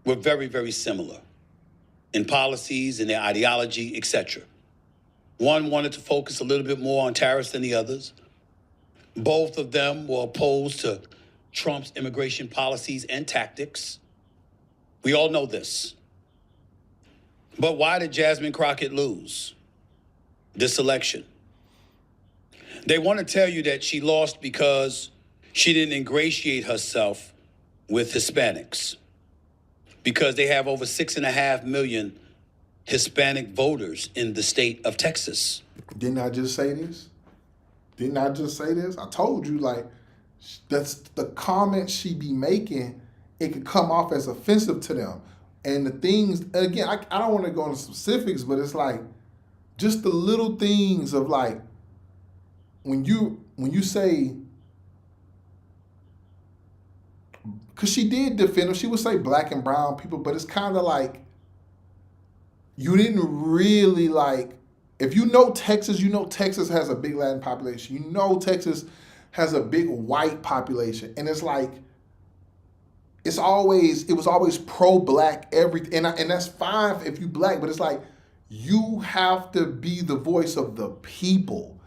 were very, very similar in policies, in their ideology, etc. One wanted to focus a little bit more on tariffs than the others. Both of them were opposed to Trump's immigration policies and tactics. We all know this. But why did Jasmine Crockett lose this election? They want to tell you that she lost because she didn't ingratiate herself with Hispanics, because they have over 6.5 million Hispanic voters in the state of Texas. Didn't I just say this? I told you, like, that's the comments she be making. It could come off as offensive to them. And the things, again, I don't want to go into specifics, but it's like just the little things of like, when you say, because she did defend them, she would say black and brown people, but it's kind of like, you didn't really like, if you know Texas, you know Texas has a big Latin population. You know Texas has a big white population. And it's like, it was always pro-black everything. And that's fine if you black, but it's like, you have to be the voice of the people.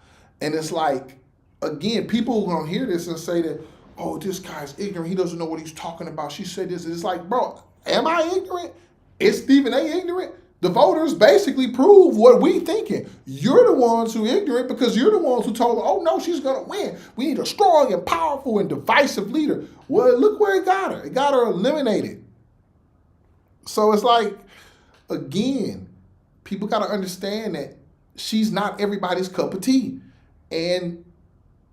And it's like, again, people are going to hear this and say that, oh, this guy's ignorant. He doesn't know what he's talking about. She said this. And it's like, bro, am I ignorant? Is Stephen A. ignorant? The voters basically prove what we thinking. You're the ones who are ignorant because you're the ones who told her, oh, no, she's going to win. We need a strong and powerful and divisive leader. Well, look where it got her. It got her eliminated. So it's like, again, people got to understand that she's not everybody's cup of tea. And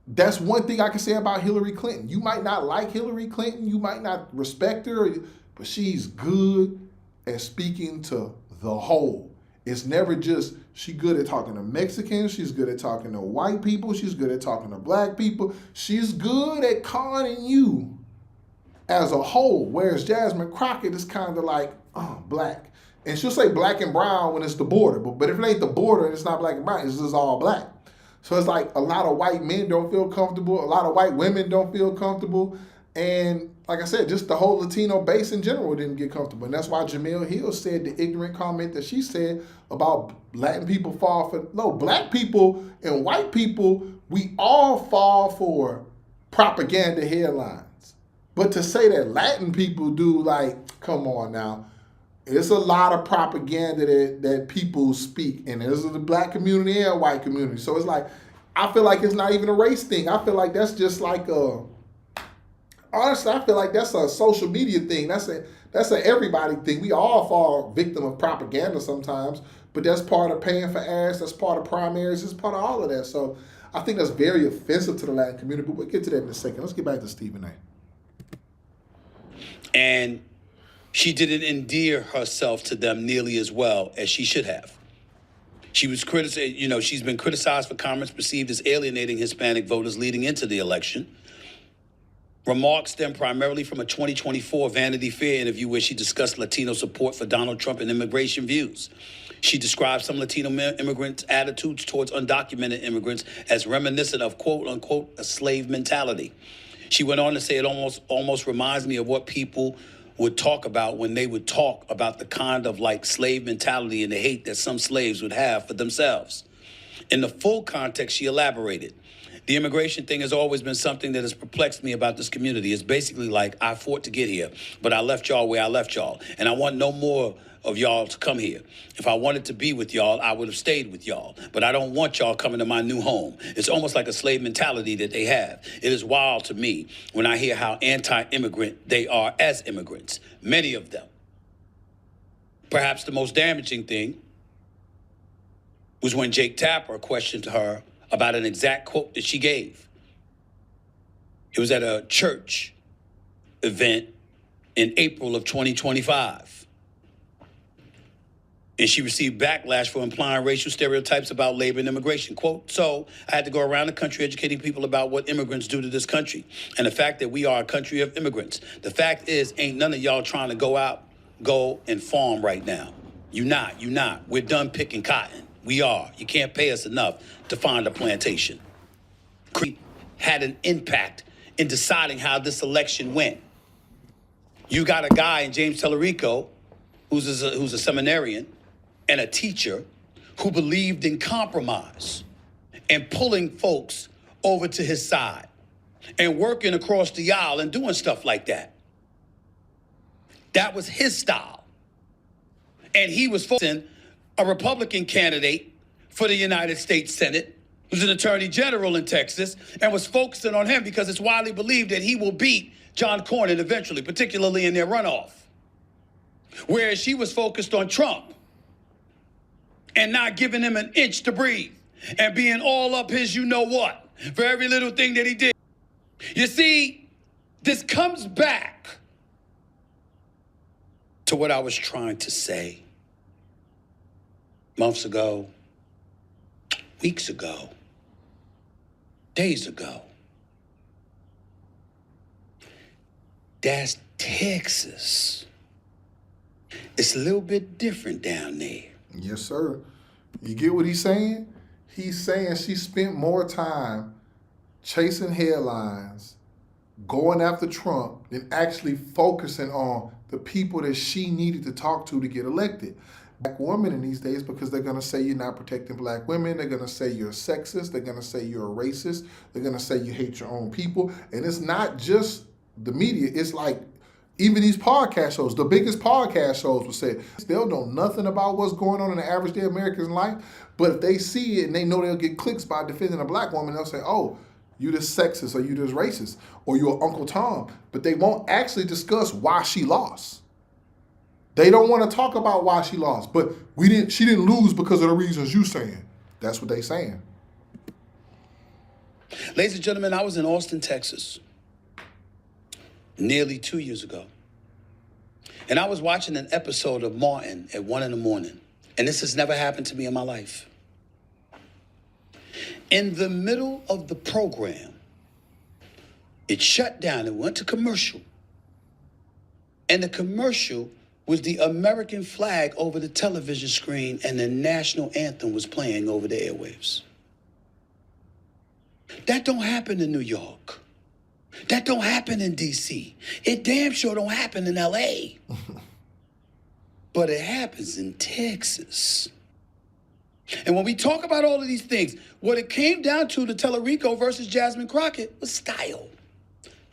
that's one thing I can say about Hillary Clinton. You might not like Hillary Clinton. You might not respect her, but she's good at speaking to the whole. It's never just, she's good at talking to Mexicans. She's good at talking to white people. She's good at talking to black people. She's good at calling you as a whole. Whereas Jasmine Crockett is kind of like, oh, black. And she'll say black and brown when it's the border. But if it ain't the border and it's not black and brown, it's just all black. So it's like a lot of white men don't feel comfortable. A lot of white women don't feel comfortable. And like I said, just the whole Latino base in general didn't get comfortable. And that's why Jamil Hill said the ignorant comment that she said about Latin people fall for, no, black people and white people, we all fall for propaganda headlines. But to say that Latin people do, like, come on now. It's a lot of propaganda that people speak, and there's the black community and white community. So it's like, I feel like it's not even a race thing. I feel like that's just like honestly, I feel like that's a social media thing. That's a everybody thing. We all fall victim of propaganda sometimes, but that's part of paying for ads. That's part of primaries. It's part of all of that. So I think that's very offensive to the Latin community, but we'll get to that in a second. Let's get back to Stephen A. And she didn't endear herself to them nearly as well as she should have. She was criticized, she's been criticized for comments perceived as alienating Hispanic voters leading into the election. Remarks stem primarily from a 2024 Vanity Fair interview where she discussed Latino support for Donald Trump and immigration views. She described some Latino immigrants' attitudes towards undocumented immigrants as reminiscent of, quote unquote, a slave mentality. She went on to say it almost reminds me of what people would talk about when they would talk about the kind of like slave mentality and the hate that some slaves would have for themselves. In the full context, she elaborated. The immigration thing has always been something that has perplexed me about this community. It's basically like, I fought to get here, but I left y'all where I left y'all. And I want no more of y'all to come here. If I wanted to be with y'all, I would have stayed with y'all. But I don't want y'all coming to my new home. It's almost like a slave mentality that they have. It is wild to me when I hear how anti-immigrant they are as immigrants, many of them. Perhaps the most damaging thing was when Jake Tapper questioned her about an exact quote that she gave. It was at a church event in April of 2025. And she received backlash for implying racial stereotypes about labor and immigration. Quote, so I had to go around the country educating people about what immigrants do to this country and the fact that we are a country of immigrants. The fact is, ain't none of y'all trying to go and farm right now. You not. We're done picking cotton. We are. You can't pay us enough to find a plantation. Had an impact in deciding how this election went. You got a guy in James Tellerico who's a seminarian and a teacher who believed in compromise and pulling folks over to his side and working across the aisle and doing stuff like that. That was his style. And he was focusing a Republican candidate for the United States Senate, who's an attorney general in Texas, and was focusing on him because it's widely believed that he will beat John Cornyn eventually, particularly in their runoff. Whereas she was focused on Trump and not giving him an inch to breathe and being all up his you-know-what for every little thing that he did. You see, this comes back to what I was trying to say months ago, weeks ago, days ago. That's Texas. It's a little bit different down there. Yes, sir. You get what he's saying? He's saying she spent more time chasing headlines, going after Trump, than actually focusing on the people that she needed to talk to get elected. Black women in these days, because they're going to say you're not protecting black women. They're going to say you're a sexist. They're going to say you're a racist. They're going to say you hate your own people. And it's not just the media. It's like even these podcast shows, the biggest podcast shows will say they'll know nothing about what's going on in the average day American's life. But if they see it and they know they'll get clicks by defending a black woman, they'll say, oh, you this sexist or you this racist or you're Uncle Tom. But they won't actually discuss why she lost. They don't want to talk about why she lost. But she didn't lose because of the reasons you saying. That's what they saying. Ladies and gentlemen, I was in Austin, Texas, nearly 2 years ago. And I was watching an episode of Martin at 1 a.m. And this has never happened to me in my life. In the middle of the program, it shut down and went to commercial. And the commercial was the American flag over the television screen and the national anthem was playing over the airwaves. That don't happen in New York. That don't happen in D.C. It damn sure don't happen in L.A. But it happens in Texas. And when we talk about all of these things, what it came down to Tellerico versus Jasmine Crockett was style.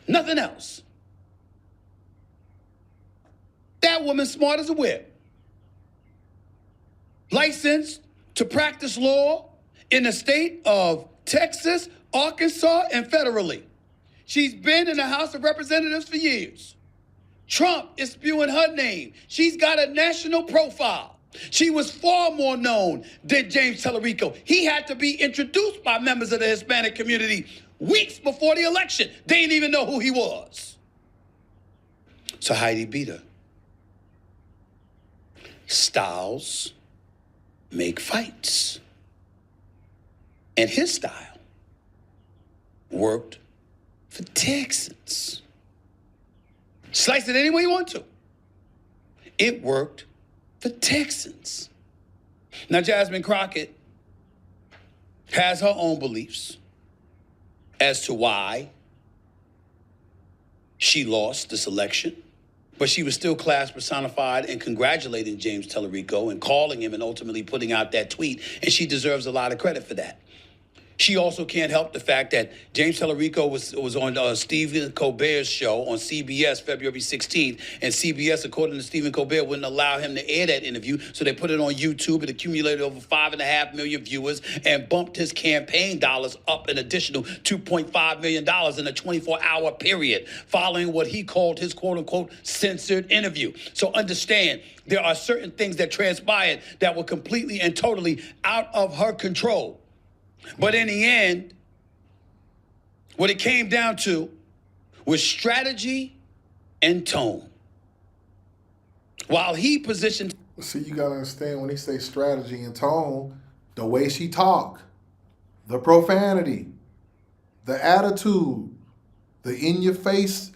Nothing else. That woman's smart as a whip. Licensed to practice law in the state of Texas, Arkansas, and federally. She's been in the House of Representatives for years. Trump is spewing her name. She's got a national profile. She was far more known than James Tellerico. He had to be introduced by members of the Hispanic community weeks before the election. They didn't even know who he was. So Heidi beat her. Styles make fights. And his style worked for Texans. Slice it any way you want to. It worked for Texans. Now, Jasmine Crockett has her own beliefs as to why she lost this election, but she was still class personified and congratulating James Tellerico and calling him and ultimately putting out that tweet, and she deserves a lot of credit for that. She also can't help the fact that James Tellerico was on Stephen Colbert's show on CBS February 16th, and CBS, according to Stephen Colbert, wouldn't allow him to air that interview, so they put it on YouTube. It accumulated over 5.5 million viewers and bumped his campaign dollars up an additional $2.5 million in a 24-hour period, following what he called his quote-unquote censored interview. So understand, there are certain things that transpired that were completely and totally out of her control. But in the end, what it came down to was strategy and tone. While he positioned... See, you gotta understand when he say strategy and tone, the way she talk, the profanity, the attitude, the in-your-face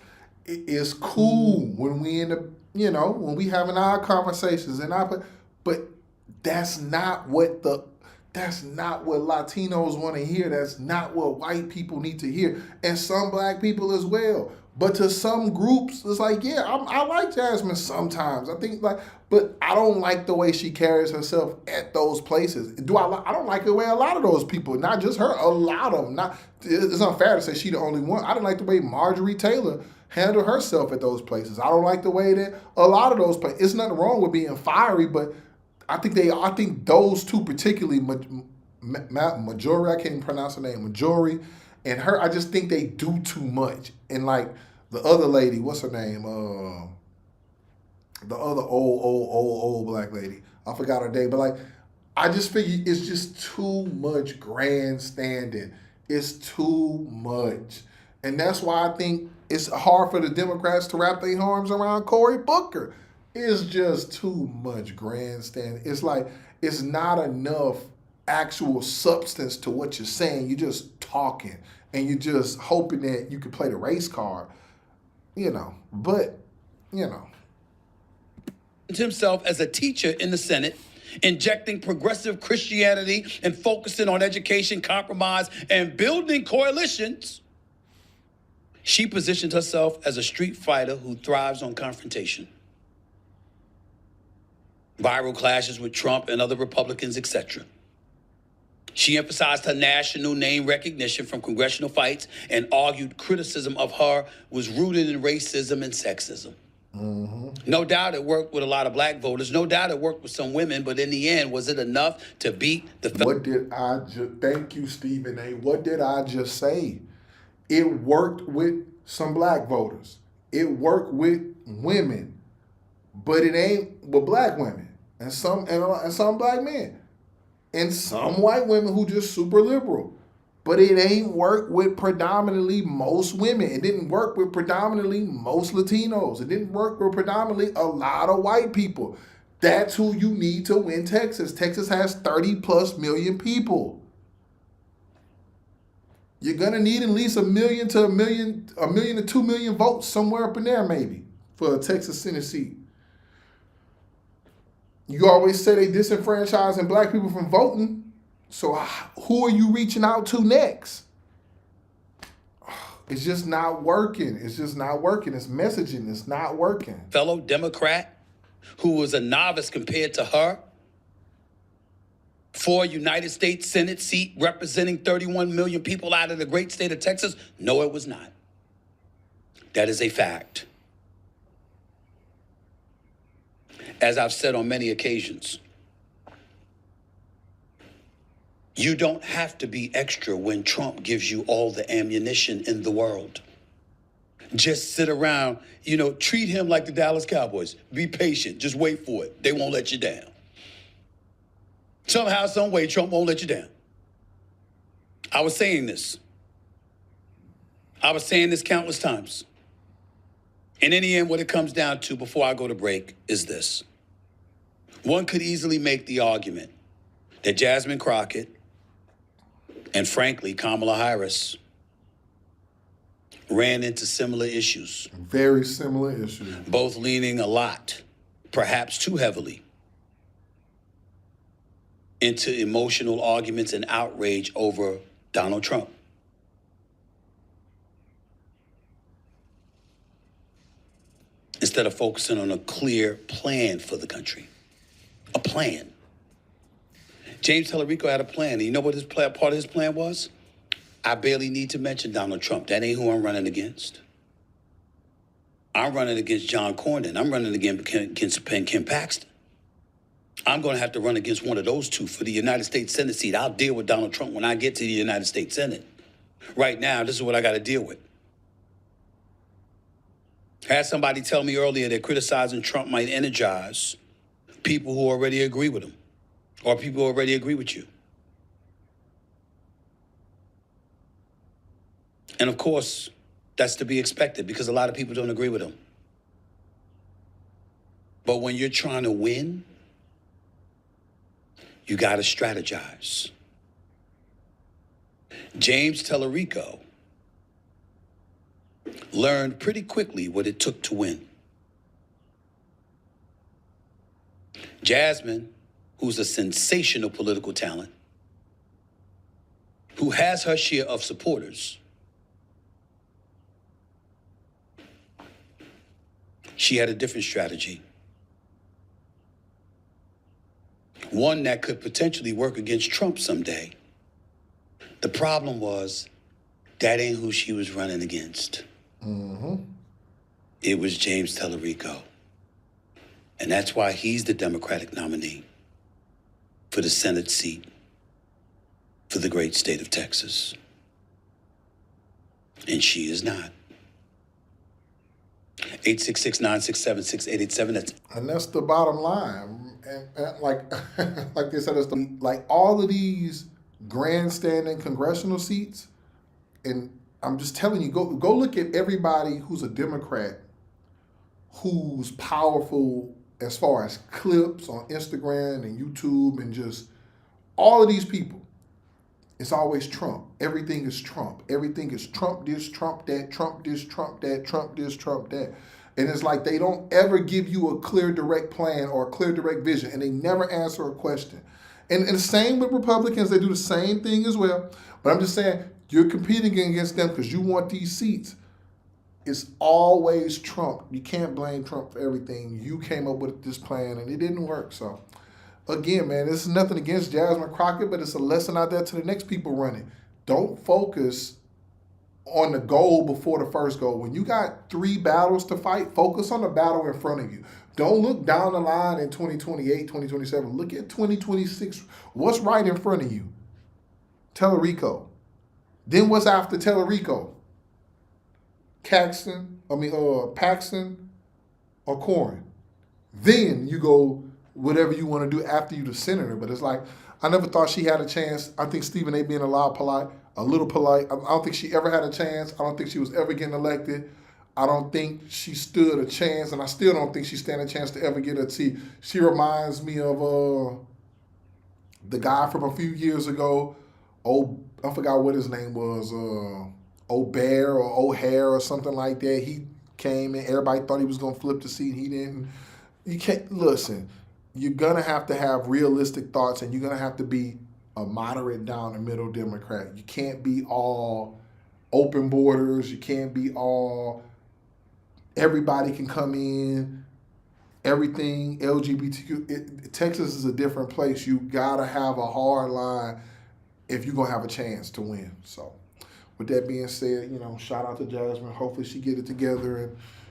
is cool when we in the, when we having our conversations but that's not what Latinos want to hear. That's not what white people need to hear. And some black people as well. But to some groups, it's like, yeah, I like Jasmine sometimes. I think but I don't like the way she carries herself at those places. I don't like the way a lot of those people, not just her, a lot of them. It's unfair to say she's the only one. I didn't like the way Marjorie Taylor handled herself at those places. I don't like the way that a lot of those places. It's nothing wrong with being fiery, but I think those two particularly, Marjorie, I can't even pronounce her name, Marjorie, and her, I just think they do too much. And like the other lady, what's her name? The other old black lady. I forgot her name, but like, I just figure it's just too much grandstanding. It's too much. And that's why I think it's hard for the Democrats to wrap their arms around Cory Booker. It's just too much grandstand. It's like, it's not enough actual substance to what you're saying. You're just talking and you're just hoping that you can play the race card, but. Himself as a teacher in the Senate, injecting progressive Christianity and focusing on education, compromise, and building coalitions. She positioned herself as a street fighter who thrives on confrontation. Viral clashes with Trump and other Republicans, etc. She emphasized her national name recognition from congressional fights and argued criticism of her was rooted in racism and sexism. Mm-hmm. No doubt it worked with a lot of black voters. No doubt it worked with some women, but in the end, was it enough to beat the... Thank you, Stephen A. What did I just say? It worked with some black voters. It worked with women, but it ain't with black women and some black men and some white women who just super liberal. But it ain't worked with predominantly most women. It didn't work with predominantly most Latinos. It didn't work with predominantly a lot of white people. That's who you need to win Texas. Texas has 30+ million people. You're gonna need at least 1 million to 2 million votes somewhere up in there maybe for a Texas Senate seat. You always say they disenfranchising black people from voting. So who are you reaching out to next? It's just not working. It's just not working. It's messaging. It's not working. Fellow Democrat who was a novice compared to her for a United States Senate seat representing 31 million people out of the great state of Texas? No, it was not. That is a fact. As I've said on many occasions, you don't have to be extra when Trump gives you all the ammunition in the world. Just sit around, treat him like the Dallas Cowboys. Be patient, just wait for it. They won't let you down. Somehow, some way, Trump won't let you down. I was saying this. I was saying this countless times. And in the end, what it comes down to before I go to break is this. One could easily make the argument that Jasmine Crockett and, frankly, Kamala Harris ran into similar issues. Very similar issues. Both leaning a lot, perhaps too heavily, into emotional arguments and outrage over Donald Trump. Instead of focusing on a clear plan for the country. A plan. James Tallarico had a plan. And you know what his part of his plan was? I barely need to mention Donald Trump. That ain't who I'm running against. I'm running against John Cornyn. I'm running against Ken Paxton. I'm going to have to run against one of those two for the United States Senate seat. I'll deal with Donald Trump when I get to the United States Senate. Right now, this is what I got to deal with. I had somebody tell me earlier that criticizing Trump might energize people who already agree with him or people who already agree with you. And of course, that's to be expected because a lot of people don't agree with him. But when you're trying to win, you got to strategize. James Tallarico learned pretty quickly what it took to win. Jasmine, who's a sensational political talent, who has her share of supporters, she had a different strategy. One that could potentially work against Trump someday. The problem was, that ain't who she was running against. Mm-hmm. It was James Tallarico. And that's why he's the Democratic nominee for the Senate seat for the great state of Texas. And she is not. 866-967-6887. And that's the bottom line. And like they said, it's like all of these grandstanding congressional seats. And I'm just telling you, go look at everybody who's a Democrat, who's powerful as far as clips on Instagram and YouTube and just all of these people. It's always Trump. Everything is Trump. Everything is Trump this, Trump that, Trump this, Trump that, Trump this, Trump that. And it's like they don't ever give you a clear, direct plan or a clear, direct vision, and they never answer a question. And the same with Republicans. They do the same thing as well. But I'm just saying, you're competing against them because you want these seats. It's always Trump. You can't blame Trump for everything. You came up with this plan, and it didn't work. So, again, man, this is nothing against Jasmine Crockett, but it's a lesson out there to the next people running. Don't focus on the goal before the first goal. When you got 3 battles to fight, focus on the battle in front of you. Don't look down the line in 2028, 2027. Look at 2026. What's right in front of you? Tallarico. Then what's after Tallarico? Paxton or Cornyn. Then you go whatever you want to do after you the senator. But it's like, I never thought she had a chance. I think Stephen A. being a little polite. I don't think she ever had a chance. I don't think she was ever getting elected. I don't think she stood a chance, and I still don't think she stand a chance to ever get a seat. She reminds me of the guy from a few years ago. I forgot what his name was. O'Bear or O'Hare or something like that. He came in, everybody thought he was going to flip the seat. He didn't. You can't, listen, you're going to have realistic thoughts, and you're going to have to be a moderate down the middle Democrat. You can't be all open borders. You can't be all, everybody can come in, everything LGBTQ. Texas is a different place. You gotta have a hard line if you're gonna have a chance to win. So with that being said, shout out to Jasmine. Hopefully she get it together,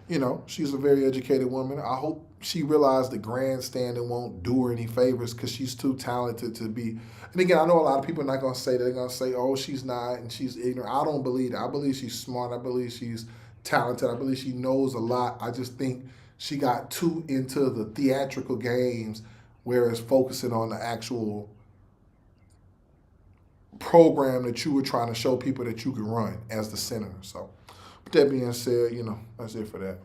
and she's a very educated woman. I hope she realized the grandstanding won't do her any favors, because she's too talented to be. And again, I know a lot of people are not gonna say that. They're gonna say, oh, she's not and she's ignorant. I don't believe that. I believe she's smart. I believe she's talented. I believe she knows a lot. I just think she got too into the theatrical games, whereas focusing on the actual program that you were trying to show people that you could run as the senator. So with that being said, that's it for that.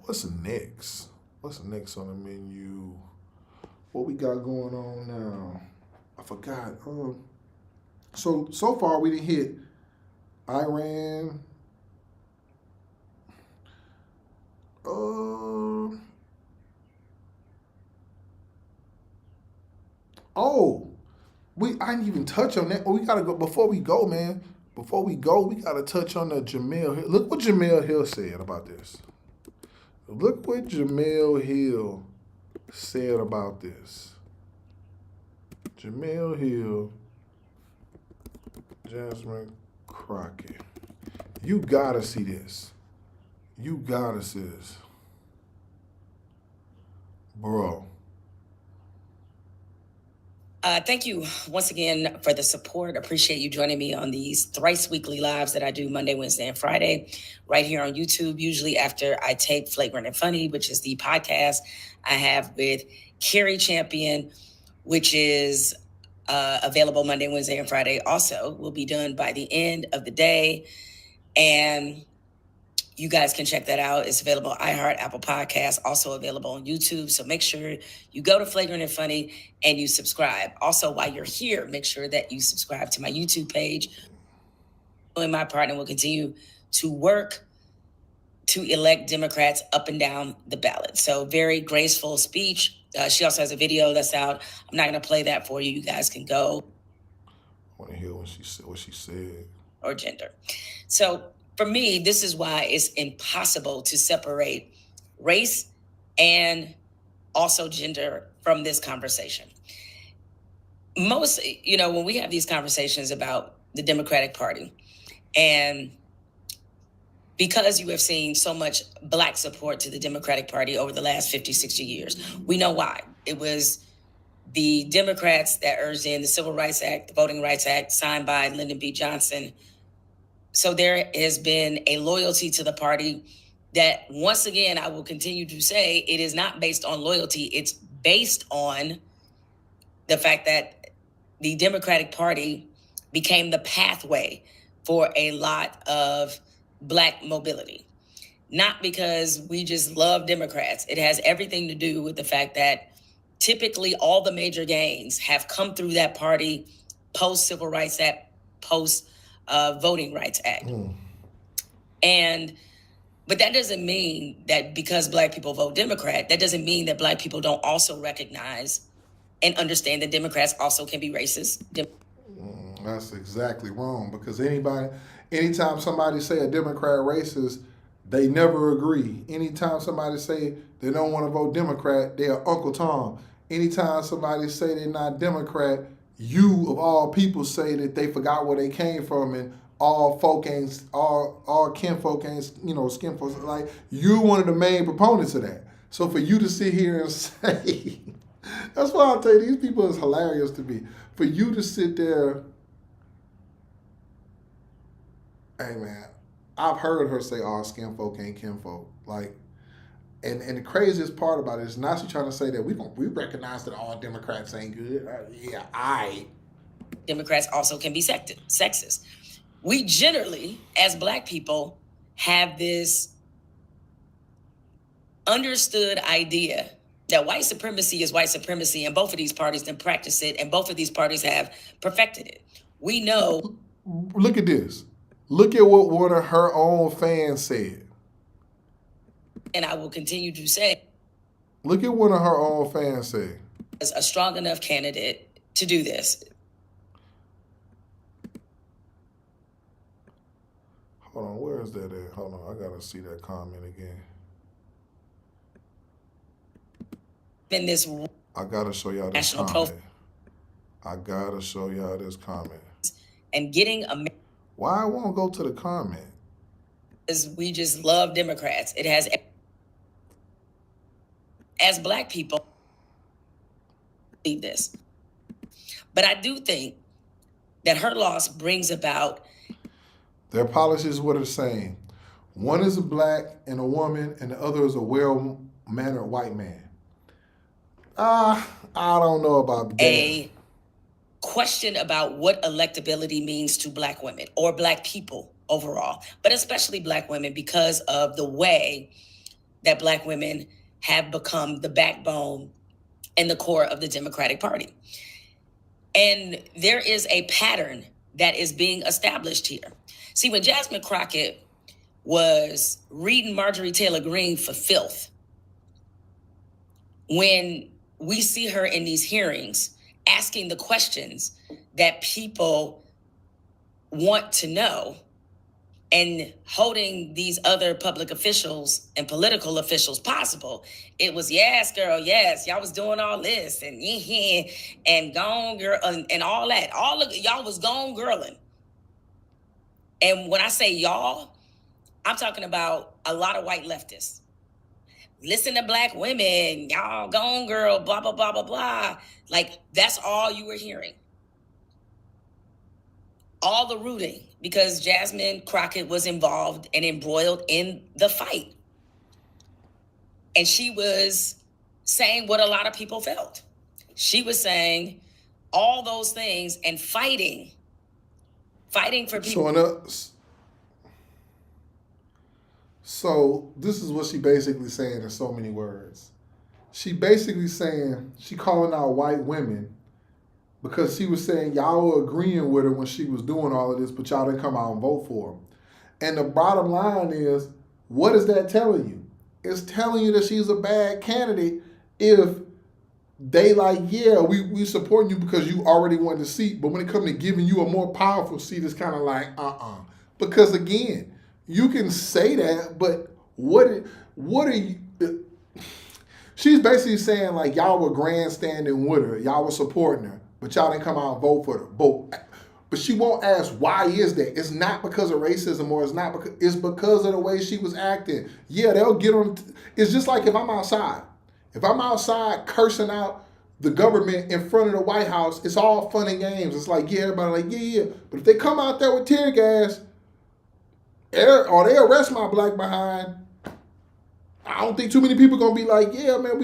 What's next? What's next on the menu? What we got going on now? I forgot. So far we didn't hit Iran. I didn't even touch on that. We gotta go before we go, man. Before we go, we gotta touch on the Jamel Hill. Look what Jamel Hill said about this. Look what Jamel Hill said about this. Jamel Hill, Jasmine Crockett. You gotta see this. You gotta see this. Bro. Thank you once again for the support. Appreciate you joining me on these thrice weekly lives that I do Monday, Wednesday, and Friday right here on YouTube, usually after I tape Flagrant and Funny, which is the podcast I have with Carrie Champion, which is available Monday, Wednesday, and Friday. Also will be done by the end of the day. And you guys can check that out. It's available on iHeart, Apple Podcasts, also available on YouTube. So make sure you go to Flagrant and Funny and you subscribe. Also, while you're here, make sure that you subscribe to my YouTube page. And my partner will continue to work to elect Democrats up and down the ballot. So very graceful speech. She also has a video that's out. I'm not going to play that for you. You guys can go. I want to hear what she said. Or gender. So for me, this is why it's impossible to separate race and also gender from this conversation. Most, when we have these conversations about the Democratic Party, and because you have seen so much Black support to the Democratic Party over the last 50, 60 years, we know why. It was the Democrats that urged in the Civil Rights Act, the Voting Rights Act, signed by Lyndon B. Johnson. So there has been a loyalty to the party that, once again, I will continue to say, it is not based on loyalty. It's based on the fact that the Democratic Party became the pathway for a lot of Black mobility. Not because we just love Democrats. It has everything to do with the fact that typically all the major gains have come through that party post-Civil Rights Act, post-Voting Rights Act. But that doesn't mean that because Black people vote Democrat, that doesn't mean that Black people don't also recognize and understand that Democrats also can be racist. That's exactly wrong, because anytime somebody say a Democrat racist, they never agree. Anytime somebody say they don't want to vote Democrat, they're Uncle Tom. Anytime somebody say they're not Democrat, you of all people say that they forgot where they came from, and all kinfolk ain't, skin folks. Like, you're one of the main proponents of that. So for you to sit here and say, that's why I'll tell you, these people is hilarious to me. For you to sit there, hey man, I've heard her say all skin folk ain't kinfolk. Like, and the craziest part about it is now she's trying to say that we recognize that all Democrats ain't good. Democrats also can be sexist. We generally, as Black people, have this understood idea that white supremacy is white supremacy, and both of these parties then practice it, and both of these parties have perfected it. We know. Look at this. Look at what one of her own fans said. And I will continue to say. Look at what one of her own fans said. As a strong enough candidate to do this. Hold on, where is that at? Hold on, I gotta see that comment again. In this I gotta show y'all this national comment. I gotta show y'all this comment. And getting a Why I won't go to the comment? Because we just love Democrats. It has, as Black people, believe this. But I do think that her loss brings about. Their policies were the same. One is a black and a woman, and the other is a well-mannered white man. I don't know about that. A question about what electability means to Black women or Black people overall, but especially Black women, because of the way that Black women have become the backbone and the core of the Democratic Party. And there is a pattern that is being established here. See, when Jasmine Crockett was reading Marjorie Taylor Greene for filth, when we see her in these hearings asking the questions that people want to know and holding these other public officials and political officials possible, it was, yes, girl, yes, y'all was doing all this and gone girl and all that. All of y'all was gone girling. And when I say y'all, I'm talking about a lot of white leftists. Listen to Black women, y'all gone girl, blah, blah, blah, blah, blah. Like, that's all you were hearing. All the rooting, because Jasmine Crockett was involved and embroiled in the fight. And she was saying what a lot of people felt. She was saying all those things and fighting for people. So this is what she basically saying in so many words. She basically saying, she calling out white women because she was saying y'all were agreeing with her when she was doing all of this, but y'all didn't come out and vote for her. And the bottom line is, what is that telling you? It's telling you that she's a bad candidate if they like, yeah, we supporting you because you already won the seat, but when it comes to giving you a more powerful seat, it's kind of like, Because again, you can say that, but what are you... She's basically saying like y'all were grandstanding with her, y'all were supporting her, but y'all didn't come out and vote for her. But she won't ask why is that? It's not because of racism or it's because of the way she was acting. Yeah, they'll get on. It's just like if I'm outside. If I'm outside cursing out the government in front of the White House, it's all fun and games. It's like, yeah, everybody like, yeah. But if they come out there with tear gas, or they arrest my black behind, I don't think too many people gonna be like, yeah, man,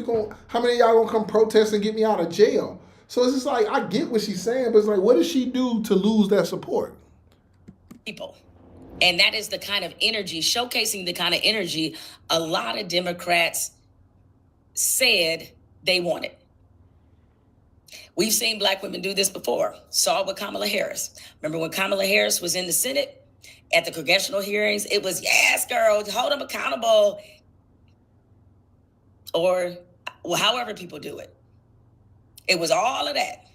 how many of y'all gonna come protest and get me out of jail? So it's just like, I get what she's saying, but it's like, what does she do to lose that support? People. And that is the kind of energy, showcasing the kind of energy a lot of Democrats said they wanted. We've seen Black women do this before. Saw it with Kamala Harris. Remember when Kamala Harris was in the Senate at the congressional hearings? It was, yes, girl, hold them accountable. Or however people do it. It was all of that.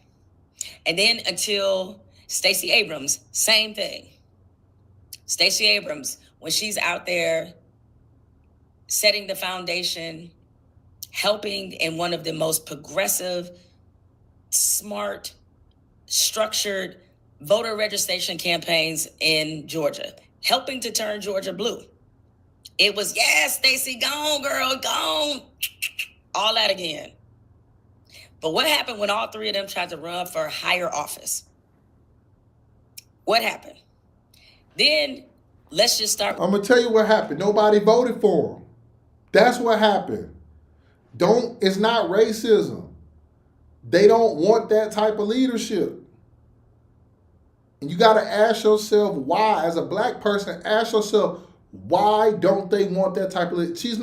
And then until Stacey Abrams, same thing. Stacey Abrams, when she's out there setting the foundation, helping in one of the most progressive, smart, structured voter registration campaigns in Georgia, helping to turn Georgia blue. It was, yes, Stacey, gone, girl, gone. All that again. But what happened when all three of them tried to run for higher office? What happened? Then let's just start. I'm going to tell you what happened. Nobody voted for them. That's what happened. It's not racism. They don't want that type of leadership. And you got to ask yourself why. As a black person, ask yourself, why don't they want that type of leadership?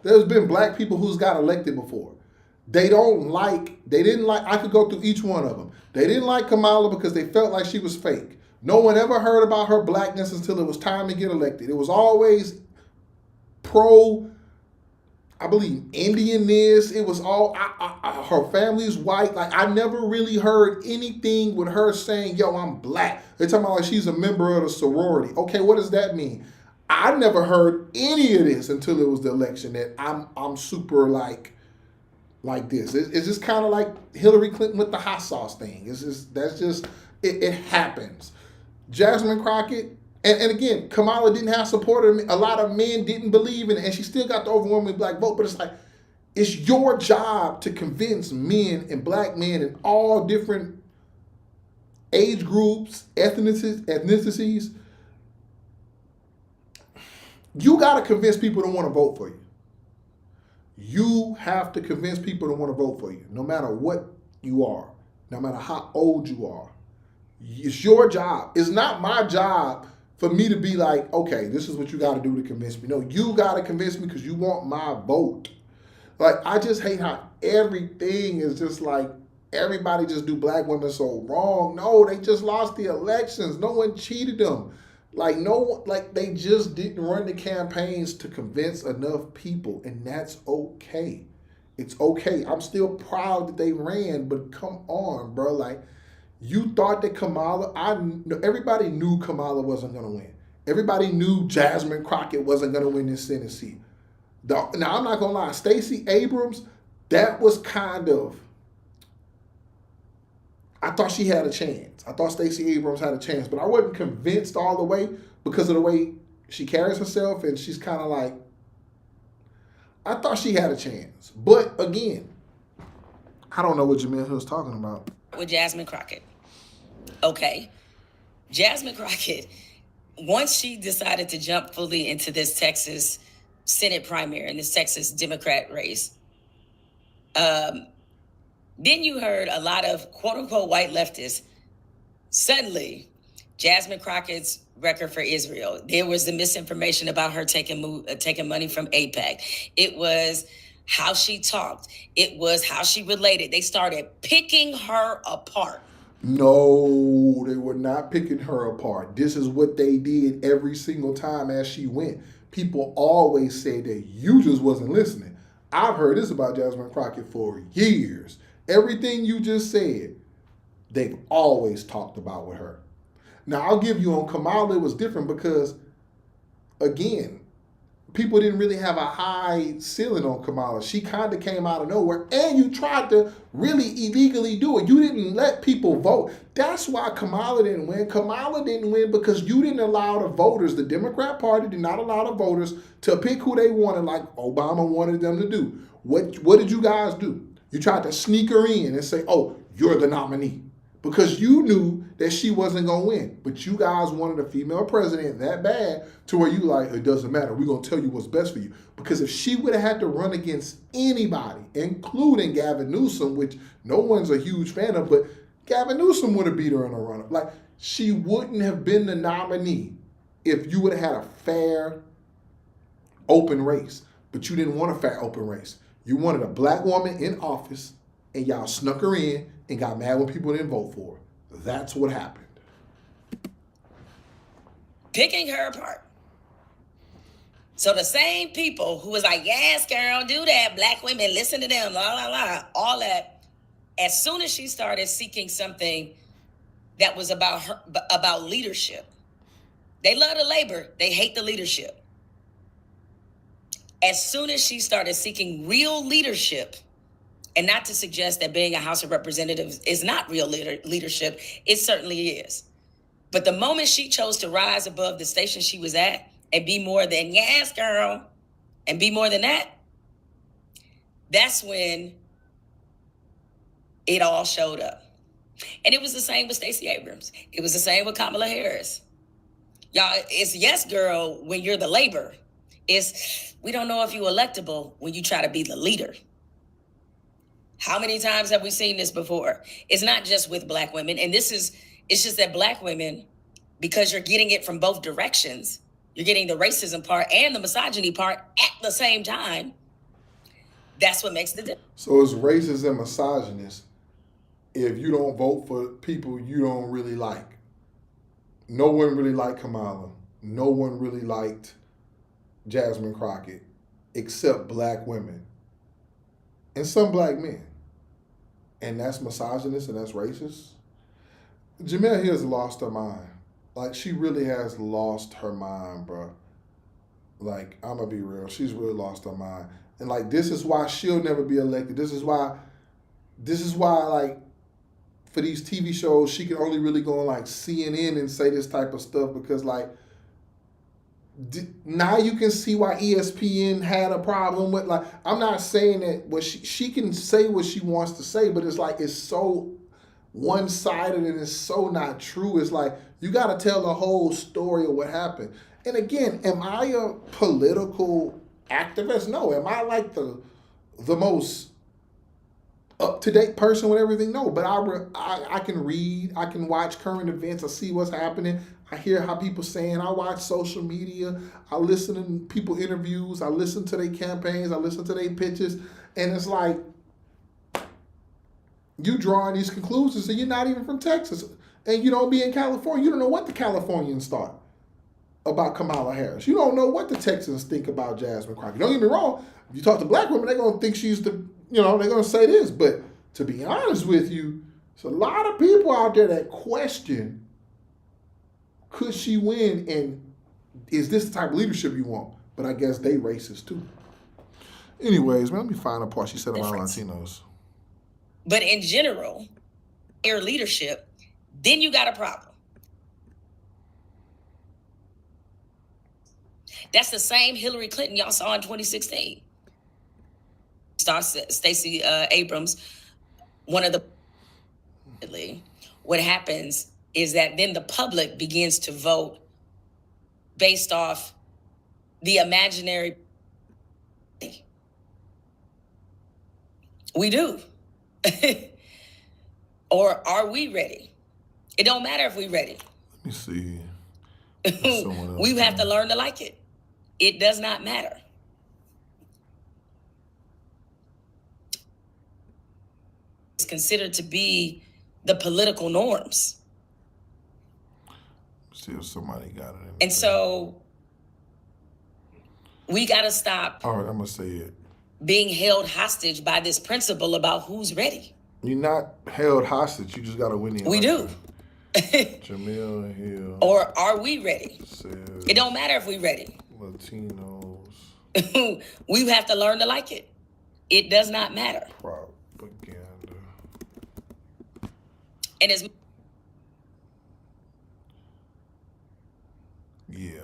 There's been black people who's got elected before. They didn't like, I could go through each one of them. They didn't like Kamala because they felt like she was fake. No one ever heard about her blackness until it was time to get elected. It was always pro, I believe, Indianness. It was all, her family's white. Like, I never really heard anything with her saying, yo, I'm black. They're talking about like she's a member of the sorority. Okay, what does that mean? I never heard any of this until it was the election that I'm super like this. It's just kind of like Hillary Clinton with the hot sauce thing. It happens. Jasmine Crockett, and again, Kamala didn't have support. A lot of men didn't believe in it, and she still got the overwhelming black vote. But it's like, it's your job to convince men and black men in all different age groups, ethnicities. You got to convince people to want to vote for you. You have to convince people to want to vote for you, no matter what you are, no matter how old you are. It's your job. It's not my job for me to be like, okay, this is what you got to do to convince me. No, you got to convince me because you want my vote. Like, I just hate how everything is just like, everybody just do black women so wrong. No, they just lost the elections. No one cheated them. Like, they just didn't run the campaigns to convince enough people, and that's okay. It's okay. I'm still proud that they ran, but come on, bro. Like, you thought that Kamala, everybody knew Kamala wasn't going to win. Everybody knew Jasmine Crockett wasn't going to win this Senate seat. Now, I'm not going to lie. Stacey Abrams, that was kind of, I thought she had a chance. I thought Stacey Abrams had a chance, but I wasn't convinced all the way because of the way she carries herself, and she's kind of like, I thought she had a chance. But again, I don't know what Jamil Hill's talking about. With Jasmine Crockett. Okay. Jasmine Crockett, once she decided to jump fully into this Texas Senate primary, in this Texas Democrat race, then you heard a lot of quote-unquote white leftists. Suddenly, Jasmine Crockett's record for Israel, there was the misinformation about her taking money from AIPAC. It was how she talked. It was how she related. They started picking her apart. No, they were not picking her apart. This is what they did every single time as she went. People always say that you just wasn't listening. I've heard this about Jasmine Crockett for years. Everything you just said, they've always talked about with her. Now, I'll give you on Kamala, it was different because, again, people didn't really have a high ceiling on Kamala. She kind of came out of nowhere, and you tried to really illegally do it. You didn't let people vote. That's why Kamala didn't win. Kamala didn't win because you didn't allow the voters, the Democrat Party did not allow the voters to pick who they wanted, like Obama wanted them to do. What did you guys do? You tried to sneak her in and say, oh, you're the nominee. Because you knew that she wasn't going to win. But you guys wanted a female president that bad to where you like, it doesn't matter. We're going to tell you what's best for you. Because if she would have had to run against anybody, including Gavin Newsom, which no one's a huge fan of, but Gavin Newsom would have beat her in a run-up. Like, she wouldn't have been the nominee if you would have had a fair, open race. But you didn't want a fair, open race. You wanted a black woman in office, and y'all snuck her in and got mad when people didn't vote for her. That's what happened. Picking her apart. So the same people who was like, yes, girl, do that. Black women, listen to them, la, la, la, all that. As soon as she started seeking something that was about her, about leadership, they love the labor, they hate the leadership. As soon as she started seeking real leadership, and not to suggest that being a House of Representatives is not real leadership, it certainly is. But the moment she chose to rise above the station she was at and be more than, yes, girl, and be more than that, that's when it all showed up. And it was the same with Stacey Abrams. It was the same with Kamala Harris. Y'all, it's yes, girl, when you're the labor. It's, we don't know if you're electable when you try to be the leader. How many times have we seen this before? It's not just with black women. And it's just that black women, because you're getting it from both directions, you're getting the racism part and the misogyny part at the same time. That's what makes the difference. So it's racist and misogynist if you don't vote for people you don't really like. No one really liked Kamala. No one really liked Jasmine Crockett except black women and some black men. And that's misogynist and that's racist. Jamel Hill's lost her mind. Like, she really has lost her mind, bro. Like, I'm gonna be real. She's really lost her mind. And like, this is why she'll never be elected. This is why, like, for these TV shows, she can only really go on like CNN and say this type of stuff because like, now you can see why ESPN had a problem with, like, I'm not saying that what she can say what she wants to say, but it's like, it's so one-sided and it's so not true. It's like, you got to tell the whole story of what happened. And again, am I a political activist? No. Am I like the most up-to-date person with everything? No. But I can read, I can watch current events, I see what's happening, I hear how people saying, I watch social media, I listen to people interviews, I listen to their campaigns, I listen to their pitches, and it's like, you drawing these conclusions and you're not even from Texas and you don't be in California. You don't know what the Californians thought about Kamala Harris. You don't know what the Texans think about Jasmine Crockett. Don't get me wrong. If you talk to black women, they're going to think she's the, they're going to say this. But to be honest with you, there's a lot of people out there that question, could she win? And is this the type of leadership you want? But I guess they racist too. Anyways, man, let me find a part she said about Latinos. But in general, your leadership, then you got a problem. That's the same Hillary Clinton y'all saw in 2016. Stacey Abrams, one of the... What happens is that then the public begins to vote based off the imaginary... We do. Or are we ready? It don't matter if we're ready. Let me see. We have to learn to like it. It does not matter. It's considered to be the political norms. See if somebody got it. And so we got to stop. All right, I'm going to say it. Being held hostage by this principle about who's ready. You're not held hostage. You just got to win the election. We do. Jamil Hill. Or are we ready? Says it don't matter if we're ready. Latinos. We have to learn to like it. It does not matter. Propaganda. And it's... Yeah.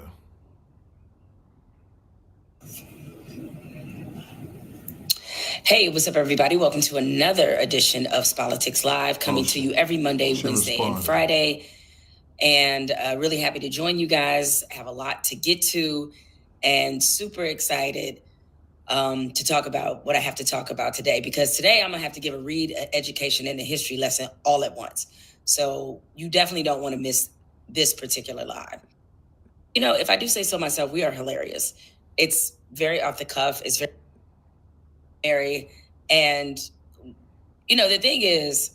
Hey, what's up, everybody? Welcome to another edition of Politics Live, coming to you every Monday, Wednesday, and Friday. And really happy to join you guys. I have a lot to get to and super excited to talk about what I have to talk about today, because today I'm going to have to give a read, education, and a history lesson all at once. So you definitely don't want to miss this particular live. You know, if I do say so myself, we are hilarious. It's very off the cuff. It's very... And, you know, the thing is,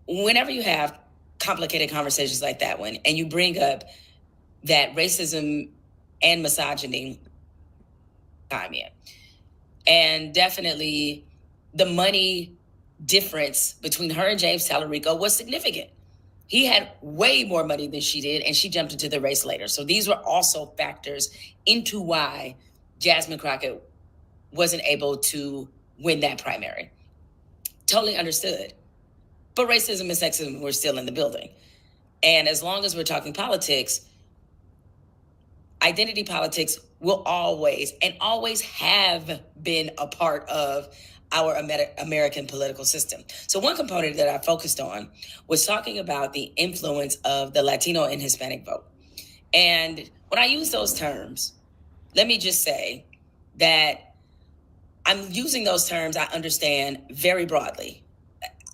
whenever you have complicated conversations like that one, and you bring up that racism and misogyny, and definitely the money difference between her and James Tallarico was significant. He had way more money than she did, and she jumped into the race later. So these were also factors into why Jasmine Crockett wasn't able to win that primary. Totally understood. But racism and sexism were still in the building. And as long as we're talking politics, identity politics will always and always have been a part of our American political system. So one component that I focused on was talking about the influence of the Latino and Hispanic vote. And when I use those terms, let me just say that I'm using those terms, I understand, very broadly.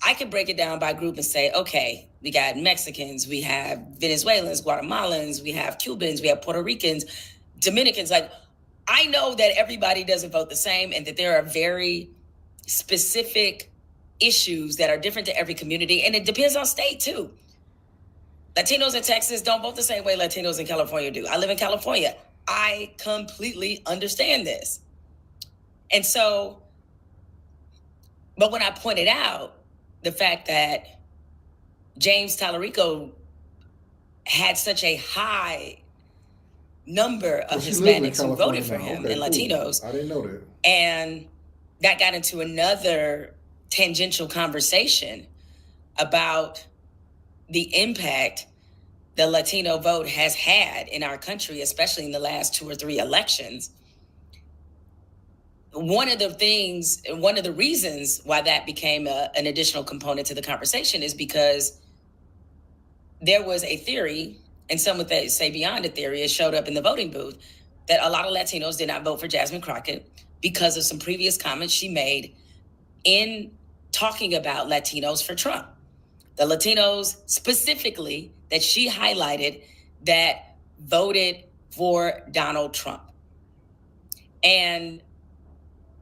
I can break it down by group and say, okay, we got Mexicans, we have Venezuelans, Guatemalans, we have Cubans, we have Puerto Ricans, Dominicans. Like, I know that everybody doesn't vote the same and that there are very specific issues that are different to every community. And it depends on state too. Latinos in Texas don't vote the same way Latinos in California do. I live in California. I completely understand this. And so, but when I pointed out the fact that James Tallarico had such a high number of She lives in Hispanics who California voted for now. him Okay, and cool. Latinos. I didn't know that. And that got into another tangential conversation about the impact the Latino vote has had in our country, especially in the last 2 or 3 elections. One of the reasons why that became an additional component to the conversation is because there was a theory, and some would say beyond a theory, it showed up in the voting booth, that a lot of Latinos did not vote for Jasmine Crockett because of some previous comments she made in talking about Latinos for Trump. The Latinos specifically that she highlighted that voted for Donald Trump. And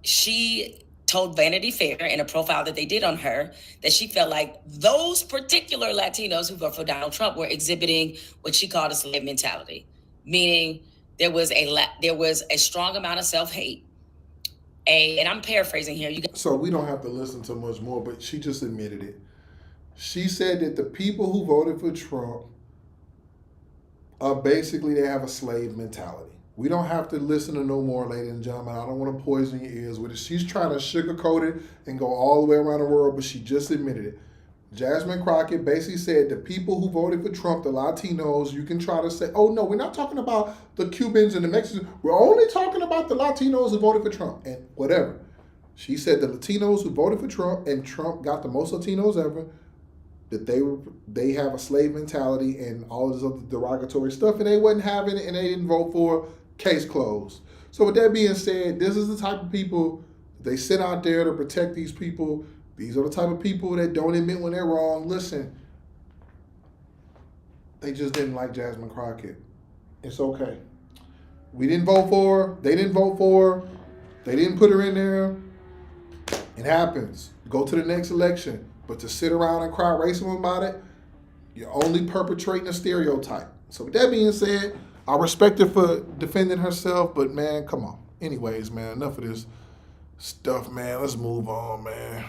she told Vanity Fair in a profile that they did on her that she felt like those particular Latinos who voted for Donald Trump were exhibiting what she called a slave mentality, meaning there was a strong amount of self-hate. And I'm paraphrasing here. So we don't have to listen to much more, but she just admitted it. She said that the people who voted for Trump are basically, they have a slave mentality. We don't have to listen to no more, ladies and gentlemen. I don't want to poison your ears with it. She's trying to sugarcoat it and go all the way around the world, but she just admitted it. Jasmine Crockett basically said the people who voted for Trump, the Latinos, you can try to say, oh no, we're not talking about the Cubans and the Mexicans. We're only talking about the Latinos who voted for Trump and whatever. She said the Latinos who voted for Trump, and Trump got the most Latinos ever, that they have a slave mentality and all this other derogatory stuff, and they wasn't having it, and they didn't vote for. Case closed. So with that being said, this is the type of people they sit out there to protect these people. These are the type of people that don't admit when they're wrong. Listen, they just didn't like Jasmine Crockett. It's okay. We didn't vote for her. They didn't vote for her. They didn't put her in there. It happens. Go to the next election. But to sit around and cry racism about it, you're only perpetrating a stereotype. So with that being said, I respect her for defending herself, but man, come on. Anyways, man, enough of this stuff, man. Let's move on, man.